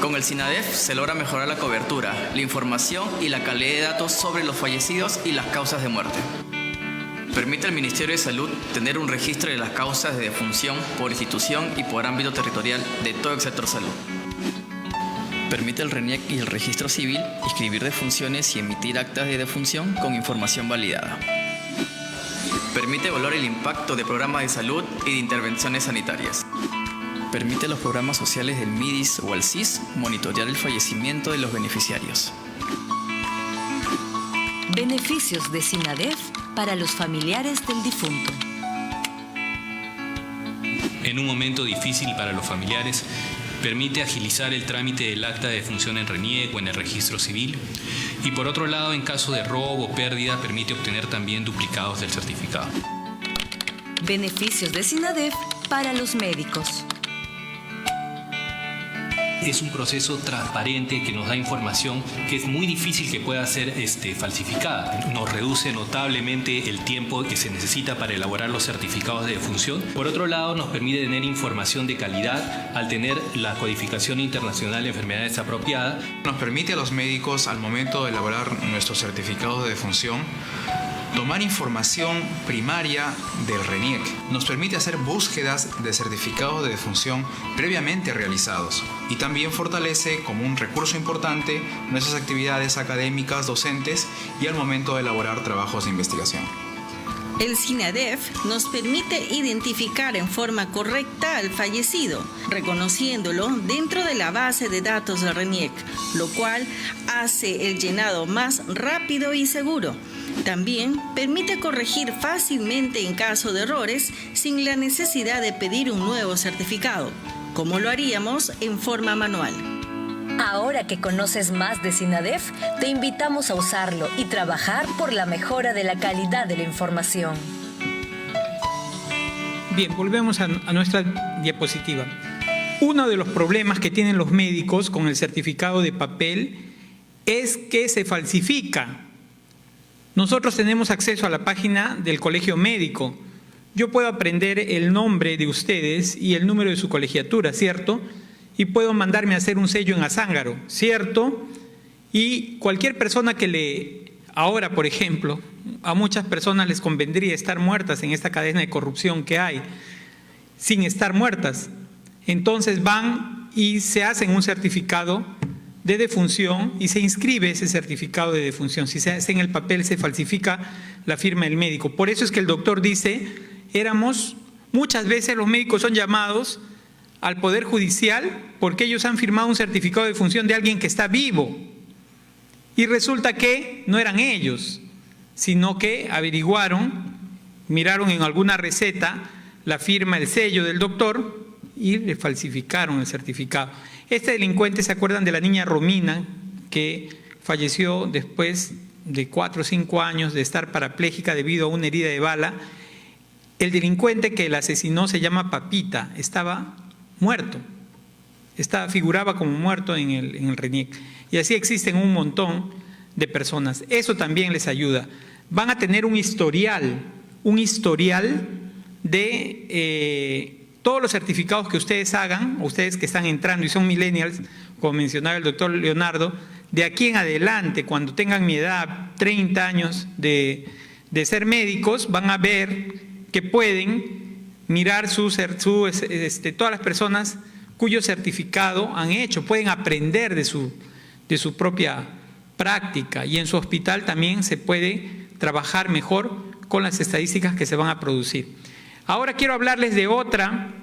Con el SINADEF se logra mejorar la cobertura, la información y la calidad de datos sobre los fallecidos y las causas de muerte. Permite al Ministerio de Salud tener un registro de las causas de defunción por institución y por ámbito territorial de todo el sector salud. Permite al RENIEC y el Registro Civil inscribir defunciones y emitir actas de defunción con información validada. Permite evaluar el impacto de programas de salud y de intervenciones sanitarias. Permite a los programas sociales del MIDIS o al CIS monitorear el fallecimiento de los beneficiarios. Beneficios de SINADEF para los familiares del difunto. En un momento difícil para los familiares, permite agilizar el trámite del acta de defunción en RENIEC o en el registro civil. Y por otro lado, en caso de robo o pérdida, permite obtener también duplicados del certificado. Beneficios de SINADEF para los médicos. Es un proceso transparente que nos da información que es muy difícil que pueda ser falsificada. Nos reduce notablemente el tiempo que se necesita para elaborar los certificados de defunción. Por otro lado, nos permite tener información de calidad al tener la codificación internacional de enfermedades apropiada. Nos permite a los médicos, al momento de elaborar nuestros certificados de defunción, tomar información primaria del RENIEC. Nos permite hacer búsquedas de certificados de defunción previamente realizados y también fortalece como un recurso importante nuestras actividades académicas, docentes y al momento de elaborar trabajos de investigación. El SINADEF nos permite identificar en forma correcta al fallecido, reconociéndolo dentro de la base de datos de RENIEC, lo cual hace el llenado más rápido y seguro. También permite corregir fácilmente en caso de errores sin la necesidad de pedir un nuevo certificado, como lo haríamos en forma manual. Ahora que conoces más de SINADEF, te invitamos a usarlo y trabajar por la mejora de la calidad de la información. Bien, volvemos a nuestra diapositiva. Uno de los problemas que tienen los médicos con el certificado de papel es que se falsifica. Nosotros tenemos acceso a la página del Colegio Médico. Yo puedo aprender el nombre de ustedes y el número de su colegiatura, ¿cierto? Y puedo mandarme a hacer un sello en Azángaro, ¿cierto? Y cualquier persona que ahora, por ejemplo, a muchas personas les convendría estar muertas en esta cadena de corrupción que hay, sin estar muertas. Entonces van y se hacen un certificado de defunción y se inscribe ese certificado de defunción. Si se hace en el papel, se falsifica la firma del médico. Por eso es que el doctor dice, muchas veces los médicos son llamados al Poder Judicial porque ellos han firmado un certificado de defunción de alguien que está vivo. Y resulta que no eran ellos, sino que averiguaron, miraron en alguna receta la firma, el sello del doctor y le falsificaron el certificado. Este delincuente, ¿se acuerdan de la niña Romina que falleció después de 4 o 5 años de estar parapléjica debido a una herida de bala? El delincuente que la asesinó se llama Papita, estaba muerto, figuraba como muerto en el RENIEC. Y así existen un montón de personas. Eso también les ayuda. Van a tener un historial de todos los certificados que ustedes hagan, ustedes que están entrando y son millennials, como mencionaba el doctor Leonardo, de aquí en adelante, cuando tengan mi edad, 30 años de ser médicos, van a ver que pueden mirar todas las personas cuyo certificado han hecho, pueden aprender de su propia práctica, y en su hospital también se puede trabajar mejor con las estadísticas que se van a producir. Ahora quiero hablarles de otra.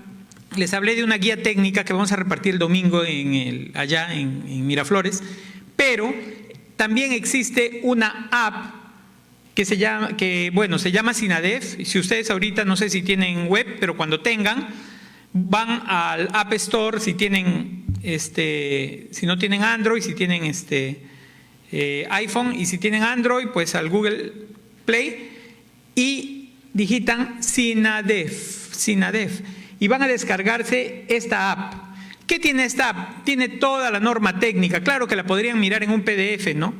Les hablé de una guía técnica que vamos a repartir el domingo allá en Miraflores, pero también existe una app que se llama SINADEF. Si ustedes ahorita, no sé si tienen web, pero cuando tengan, van al App Store, si no tienen Android, si tienen iPhone, y si tienen Android, pues al Google Play y digitan SINADEF y van a descargarse esta app. ¿Qué tiene esta app? Tiene toda la norma técnica. Claro que la podrían mirar en un PDF, ¿no?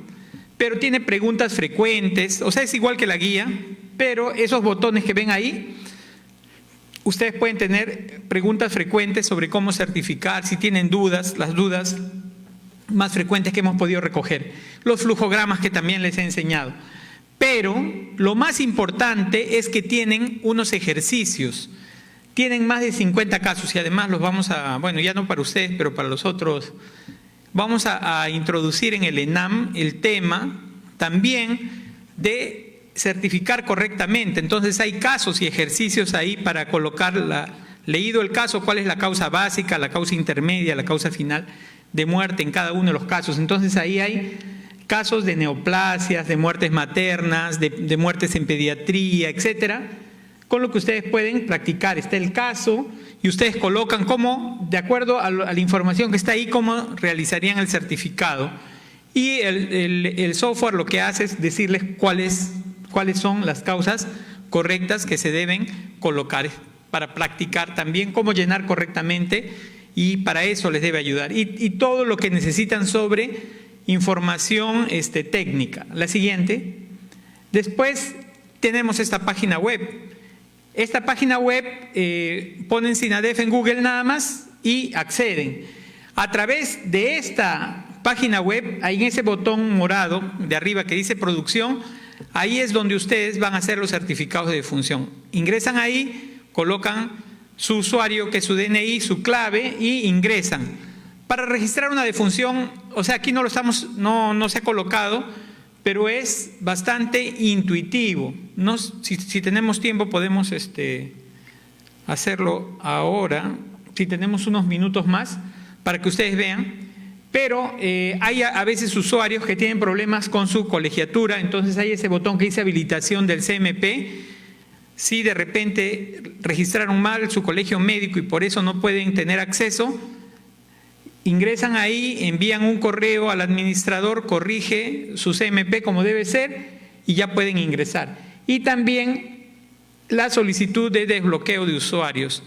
Pero tiene preguntas frecuentes, o sea, es igual que la guía, pero esos botones que ven ahí, ustedes pueden tener preguntas frecuentes sobre cómo certificar, si tienen dudas, las dudas más frecuentes que hemos podido recoger, los flujogramas que también les he enseñado. Pero lo más importante es que tienen unos ejercicios, tienen más de 50 casos y además los vamos a, bueno, ya no para ustedes, pero para los otros, vamos a introducir en el ENAM el tema también de certificar correctamente. Entonces hay casos y ejercicios ahí para colocar, leído el caso, cuál es la causa básica, la causa intermedia, la causa final de muerte en cada uno de los casos. Entonces ahí hay casos de neoplasias, de muertes maternas, de muertes en pediatría, etcétera, con lo que ustedes pueden practicar. Está el caso y ustedes colocan cómo, de acuerdo a la información que está ahí, cómo realizarían el certificado. Y el software lo que hace es decirles cuáles son las causas correctas que se deben colocar para practicar también cómo llenar correctamente, y para eso les debe ayudar. Y todo lo que necesitan sobre información técnica. La siguiente. Después tenemos esta página web. Esta página web ponen SINADEF en Google nada más y acceden. A través de esta página web, ahí en ese botón morado de arriba que dice producción, ahí es donde ustedes van a hacer los certificados de defunción. Ingresan ahí, colocan su usuario, que es su DNI, su clave, y ingresan. Para registrar una defunción, o sea, aquí no se ha colocado, pero es bastante intuitivo. Si tenemos tiempo podemos hacerlo ahora, si tenemos unos minutos más, para que ustedes vean. Pero hay a veces usuarios que tienen problemas con su colegiatura, entonces hay ese botón que dice habilitación del CMP. Si de repente registraron mal su colegio médico y por eso no pueden tener acceso, ingresan ahí, envían un correo al administrador, corrige su CMP como debe ser y ya pueden ingresar. Y también la solicitud de desbloqueo de usuarios.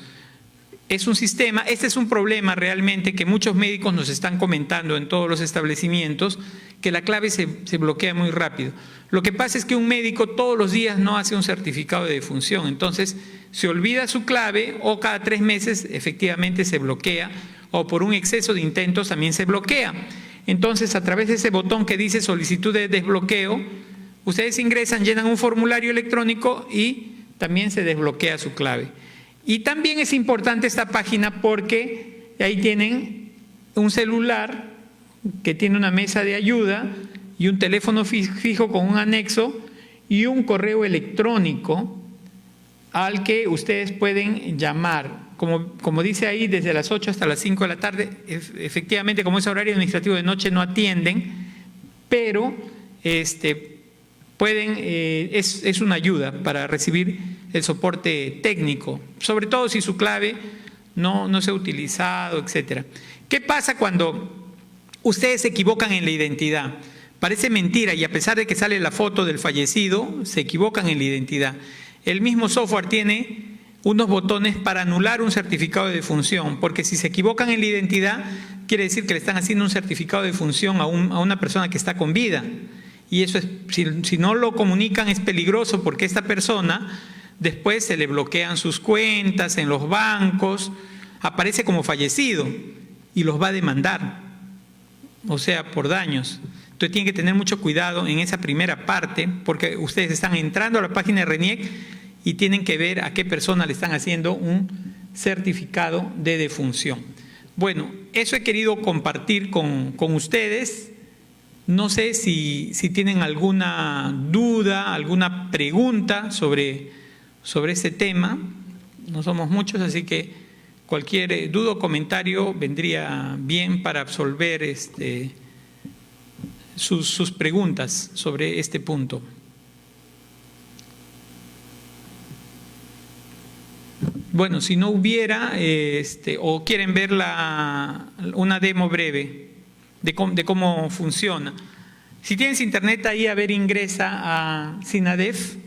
Es un sistema, este es un problema realmente que muchos médicos nos están comentando en todos los establecimientos, que la clave se bloquea muy rápido. Lo que pasa es que un médico todos los días no hace un certificado de defunción, entonces se olvida su clave o cada 3 meses efectivamente se bloquea, o por un exceso de intentos también se bloquea. Entonces, a través de ese botón que dice solicitud de desbloqueo, ustedes ingresan, llenan un formulario electrónico y también se desbloquea su clave. Y también es importante esta página porque ahí tienen un celular que tiene una mesa de ayuda y un teléfono fijo con un anexo y un correo electrónico al que ustedes pueden llamar. Como dice ahí, desde las 8 hasta las 5 de la tarde, efectivamente, como es horario administrativo de noche, no atienden, pero pueden, es una ayuda para recibir el soporte técnico, sobre todo si su clave no se ha utilizado, etcétera. ¿Qué pasa cuando ustedes se equivocan en la identidad? Parece mentira y a pesar de que sale la foto del fallecido, se equivocan en la identidad. El mismo software tiene unos botones para anular un certificado de defunción, porque si se equivocan en la identidad, quiere decir que le están haciendo un certificado de defunción a una persona que está con vida. Y eso es, si no lo comunican, es peligroso, porque esta persona después se le bloquean sus cuentas en los bancos, aparece como fallecido y los va a demandar, o sea, por daños. Entonces tienen que tener mucho cuidado en esa primera parte, porque ustedes están entrando a la página de RENIEC y tienen que ver a qué persona le están haciendo un certificado de defunción. Bueno, eso he querido compartir con ustedes. No sé si tienen alguna duda, alguna pregunta sobre este tema. No somos muchos, así que cualquier duda o comentario vendría bien para absolver sus preguntas sobre este punto. Bueno, si no hubiera, o quieren ver una demo breve de cómo funciona. Si tienes internet ahí, a ver, ingresa a SINADEF.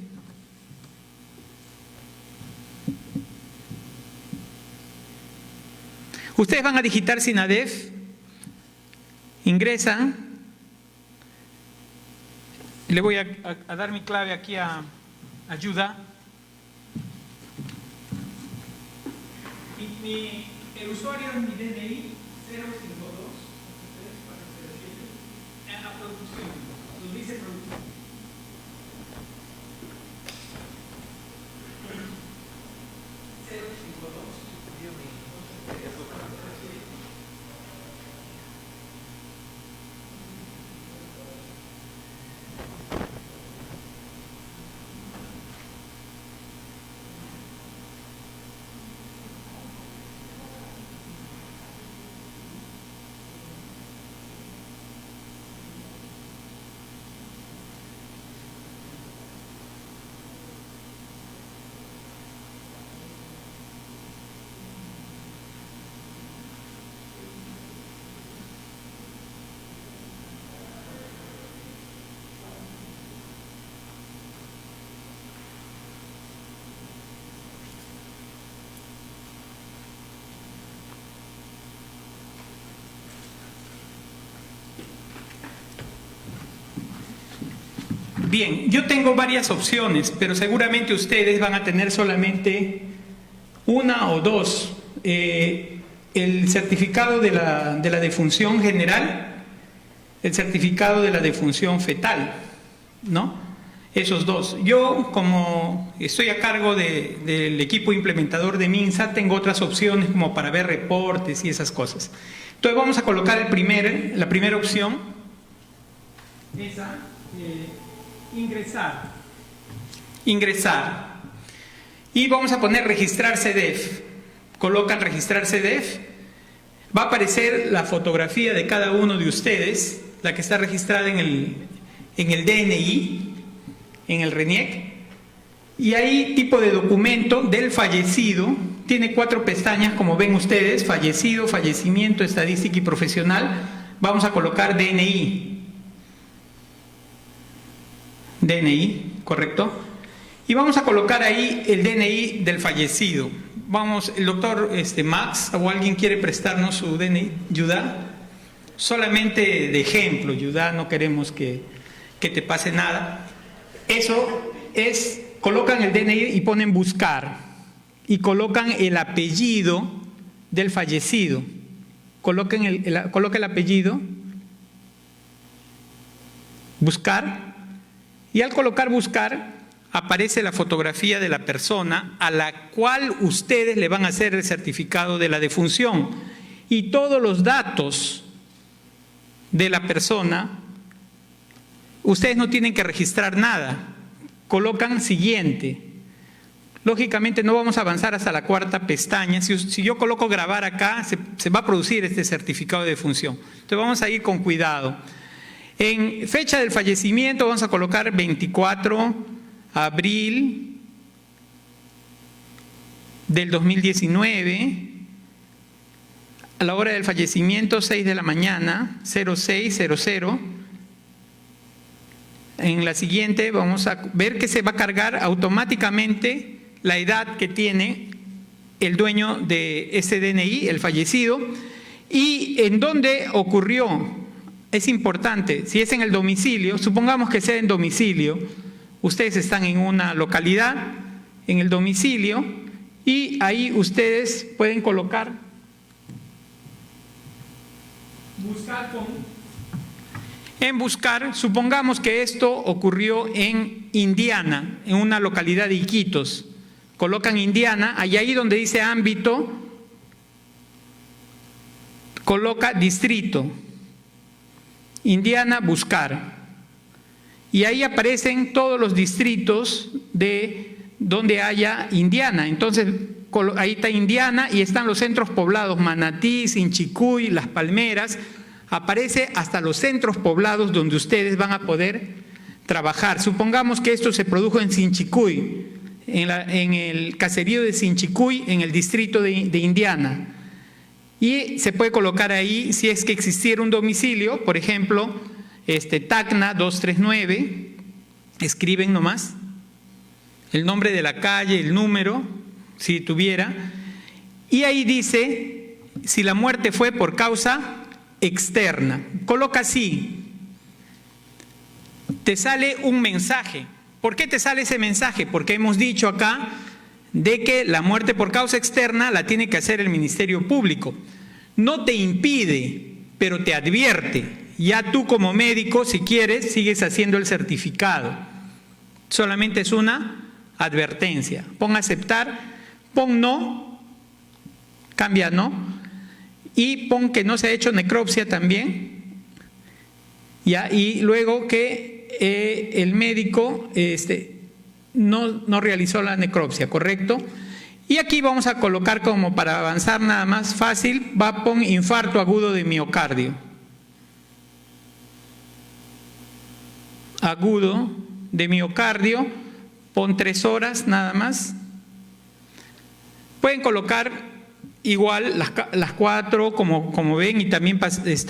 Ustedes van a digitar SINADEF, ingresan. Le voy a dar mi clave aquí a ayuda. El usuario es mi DNI 052 a producción, nos dice producción. Bien, yo tengo varias opciones, pero seguramente ustedes van a tener solamente una o dos. El certificado de la defunción general, el certificado de la defunción fetal, ¿no? Esos dos. Yo, como estoy a cargo del equipo implementador de MINSA, tengo otras opciones como para ver reportes y esas cosas. Entonces vamos a colocar la primera opción, esa, ingresar, y vamos a poner registrar CDEF. Colocan registrar CDEF, va a aparecer la fotografía de cada uno de ustedes, la que está registrada en el DNI, en el RENIEC, y ahí tipo de documento del fallecido, tiene 4 pestañas como ven ustedes: fallecido, fallecimiento, estadística y profesional. Vamos a colocar DNI, ¿correcto? Y vamos a colocar ahí el DNI del fallecido. Vamos, el doctor Max o alguien quiere prestarnos su DNI, Yudá, solamente de ejemplo, Yudá, no queremos que te pase nada. Eso es, colocan el DNI y ponen buscar, y colocan el apellido del fallecido. Coloca el apellido, buscar, y al colocar buscar, aparece la fotografía de la persona a la cual ustedes le van a hacer el certificado de la defunción, y todos los datos de la persona, ustedes no tienen que registrar nada, colocan siguiente. Lógicamente no vamos a avanzar hasta la 4ª pestaña. Si yo coloco grabar acá, se va a producir este certificado de defunción. Entonces vamos a ir con cuidado. En fecha del fallecimiento vamos a colocar 24 de abril del 2019, a la hora del fallecimiento 6 de la mañana, 0600. En la siguiente vamos a ver que se va a cargar automáticamente la edad que tiene el dueño de ese DNI, el fallecido, y en dónde ocurrió. Es importante, si es en el domicilio, supongamos que sea en domicilio, ustedes están en una localidad, en el domicilio, y ahí ustedes pueden colocar, en buscar, supongamos que esto ocurrió en Indiana, en una localidad de Iquitos. Colocan Indiana, ahí donde dice ámbito, coloca distrito, Indiana, buscar. Y ahí aparecen todos los distritos de donde haya Indiana. Entonces, ahí está Indiana y están los centros poblados, Manatí, Sinchicuy, Las Palmeras. Aparece hasta los centros poblados donde ustedes van a poder trabajar. Supongamos que esto se produjo en Sinchicuy, en el caserío de Sinchicuy, en el distrito de Indiana. Y se puede colocar ahí, si es que existiera un domicilio, por ejemplo, Tacna 239, escriben nomás el nombre de la calle, el número, si tuviera, y ahí dice si la muerte fue por causa externa. Coloca así, te sale un mensaje. ¿Por qué te sale ese mensaje? Porque hemos dicho acá de que la muerte por causa externa la tiene que hacer el Ministerio Público. No te impide, pero te advierte. Ya tú como médico, si quieres, sigues haciendo el certificado. Solamente es una advertencia. Pon aceptar, pon no, cambia no, y pon que no se ha hecho necropsia también. Ya, y luego que el médico no realizó la necropsia, ¿correcto? Y aquí vamos a colocar como para avanzar nada más fácil, pon infarto agudo de miocardio. Agudo de miocardio, pon 3 horas nada más. Pueden colocar igual las 4 como ven, y también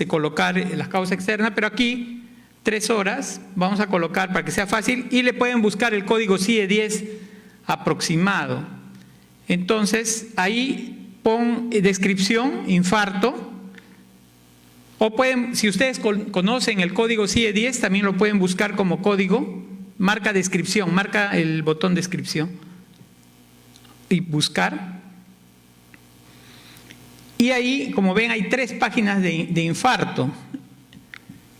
colocar las causas externas, pero aquí 3 horas vamos a colocar para que sea fácil, y le pueden buscar el código CIE 10 aproximado. Entonces ahí pon descripción, infarto. O pueden, si ustedes conocen el código CIE 10, también lo pueden buscar como código, marca descripción, marca el botón descripción y buscar. Y ahí, como ven, hay 3 páginas de infarto.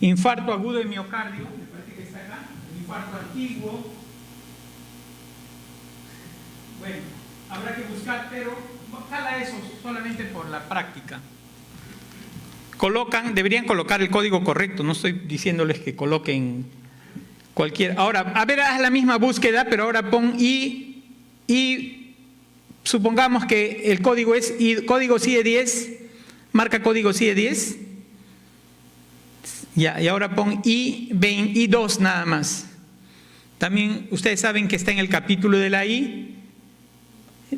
Infarto agudo de miocardio, me parece que está acá, infarto antiguo. Bueno, habrá que buscar, pero jala eso solamente por la práctica. Deberían colocar el código correcto, no estoy diciéndoles que coloquen cualquier. Ahora, a ver, haz la misma búsqueda, pero ahora pon y supongamos que el código es código CIE 10, marca código CIE 10. Ya, y ahora pon I2 nada más. También ustedes saben que está en el capítulo de la I,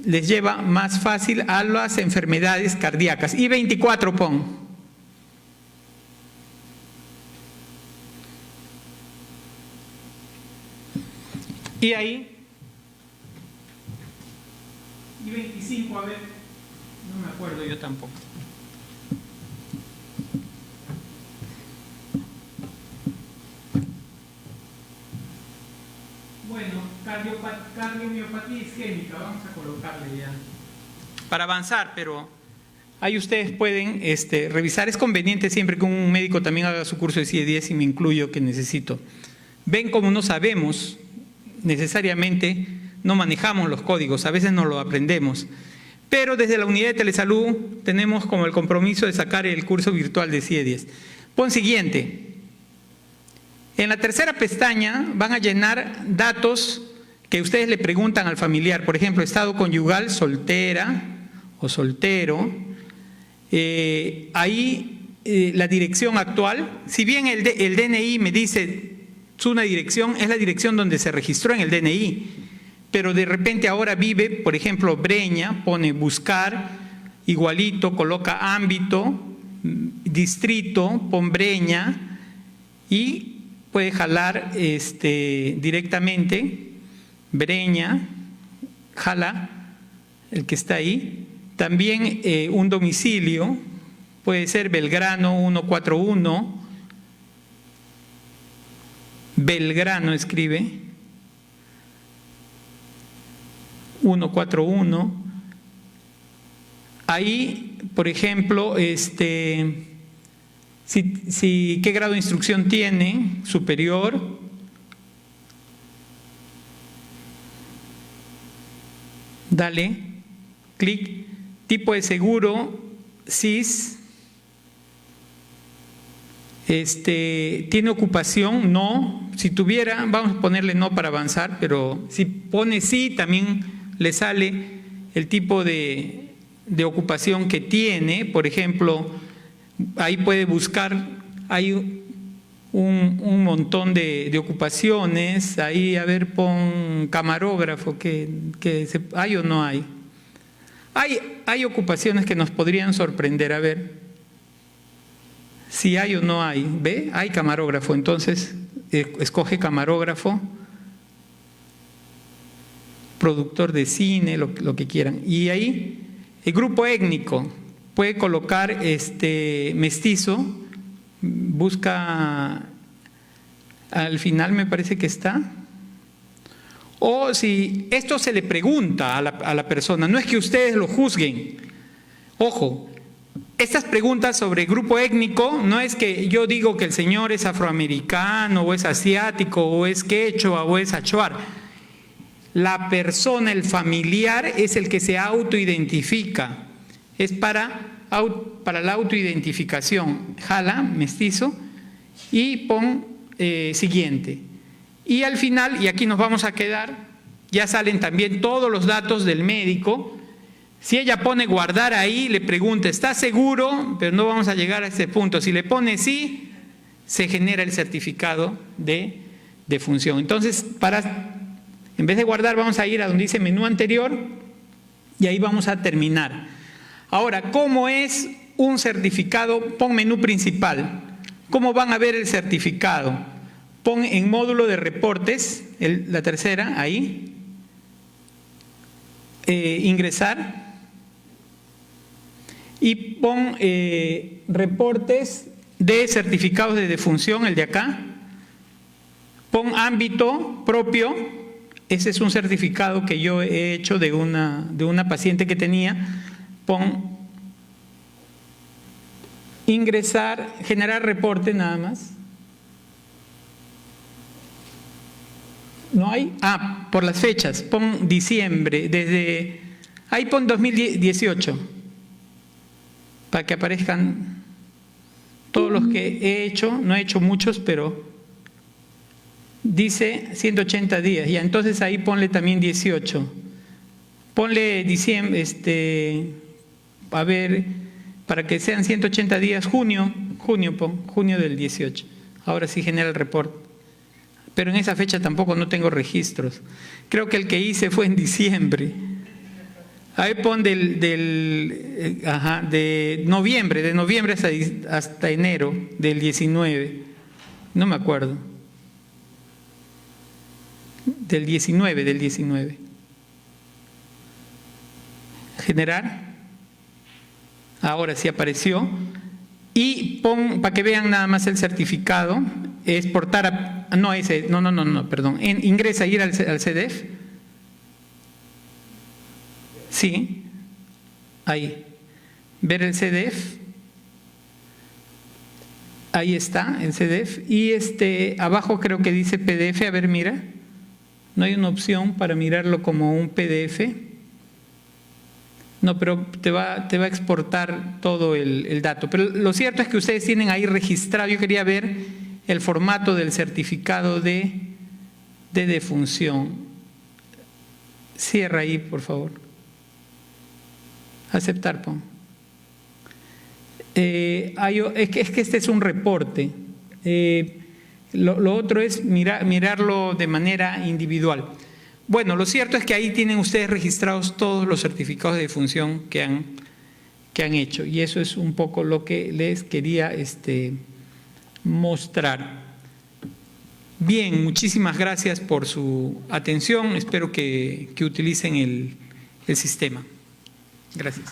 les lleva más fácil a las enfermedades cardíacas. I24 pon. Y ahí, y 25, a ver, no me acuerdo yo tampoco. Bueno, cardiomiopatía isquémica, vamos a colocarle ya. Para avanzar, pero ahí ustedes pueden revisar. Es conveniente siempre que un médico también haga su curso de CIE 10, y me incluyo que necesito. Ven cómo no sabemos. Necesariamente no manejamos los códigos, a veces no lo aprendemos, pero desde la unidad de telesalud tenemos como el compromiso de sacar el curso virtual de CIE 10. Pon siguiente. En la tercera pestaña van a llenar datos que ustedes le preguntan al familiar, por ejemplo, estado conyugal, soltera o soltero, ahí la dirección actual. Si bien el DNI me dice una dirección, es la dirección donde se registró en el DNI, pero de repente ahora vive, por ejemplo, Breña, pone buscar, igualito, coloca ámbito, distrito, pon Breña, y puede jalar directamente Breña, jala el que está ahí. También un domicilio, puede ser Belgrano 141, Belgrano escribe 141. Ahí, por ejemplo, qué grado de instrucción tiene, superior. Dale, clic, tipo de seguro, SIS. ¿Tiene ocupación? No. Si tuviera, vamos a ponerle no para avanzar, pero si pone sí, también le sale el tipo de ocupación que tiene. Por ejemplo, ahí puede buscar, hay un montón de ocupaciones. Ahí, a ver, pon camarógrafo, ¿hay o no hay? Hay ocupaciones que nos podrían sorprender, a ver. si hay o no hay. ¿Ve? Hay camarógrafo, entonces escoge camarógrafo, productor de cine, lo que quieran. Y ahí, el grupo étnico, puede colocar mestizo, busca, al final me parece que está. O si esto se le pregunta a la persona, no es que ustedes lo juzguen. Ojo, estas preguntas sobre grupo étnico no es que yo digo que el señor es afroamericano o es asiático o es quechua o es achuar. La persona, el familiar, es el que se autoidentifica. Es para la autoidentificación. Jala, mestizo, y pon siguiente. Y al final, y aquí nos vamos a quedar, ya salen también todos los datos del médico. Si ella pone guardar ahí, le pregunta, ¿está seguro? Pero no vamos a llegar a ese punto. Si le pone sí, se genera el certificado de defunción. Entonces, en vez de guardar, vamos a ir a donde dice menú anterior y ahí vamos a terminar. Ahora, ¿cómo es un certificado? Pon menú principal. ¿Cómo van a ver el certificado? Pon en módulo de reportes, la tercera, ahí. Ingresar. Y pon reportes de certificados de defunción, el de acá. Pon ámbito propio. Ese es un certificado que yo he hecho de una paciente que tenía. Pon ingresar, generar reporte nada más. ¿No hay? Por las fechas. Pon diciembre, desde ahí pon 2018, para que aparezcan todos los que he hecho. No he hecho muchos, pero dice 180 días. Ya, entonces ahí ponle también 18. Ponle diciembre, a ver, para que sean 180 días, junio del 18. Ahora sí genera el reporte. Pero en esa fecha tampoco no tengo registros. Creo que el que hice fue en diciembre. Ahí pon de noviembre hasta enero del 19. No me acuerdo. Del 19. Generar. Ahora sí apareció. Y pon, para que vean nada más el certificado, exportar ingresa, ir al CDF. Sí, ahí. Ver el CDF. Ahí está el CDF. Y abajo creo que dice PDF. A ver, mira. No hay una opción para mirarlo como un PDF. No, pero te va a exportar todo el dato. Pero lo cierto es que ustedes tienen ahí registrado. Yo quería ver el formato del certificado de defunción. Cierra ahí, por favor. Aceptar, pon. Es que este es un reporte. Lo otro es mirarlo de manera individual. Bueno, lo cierto es que ahí tienen ustedes registrados todos los certificados de defunción que han hecho, y eso es un poco lo que les quería mostrar. Bien, muchísimas gracias por su atención. Espero que utilicen el sistema. Gracias.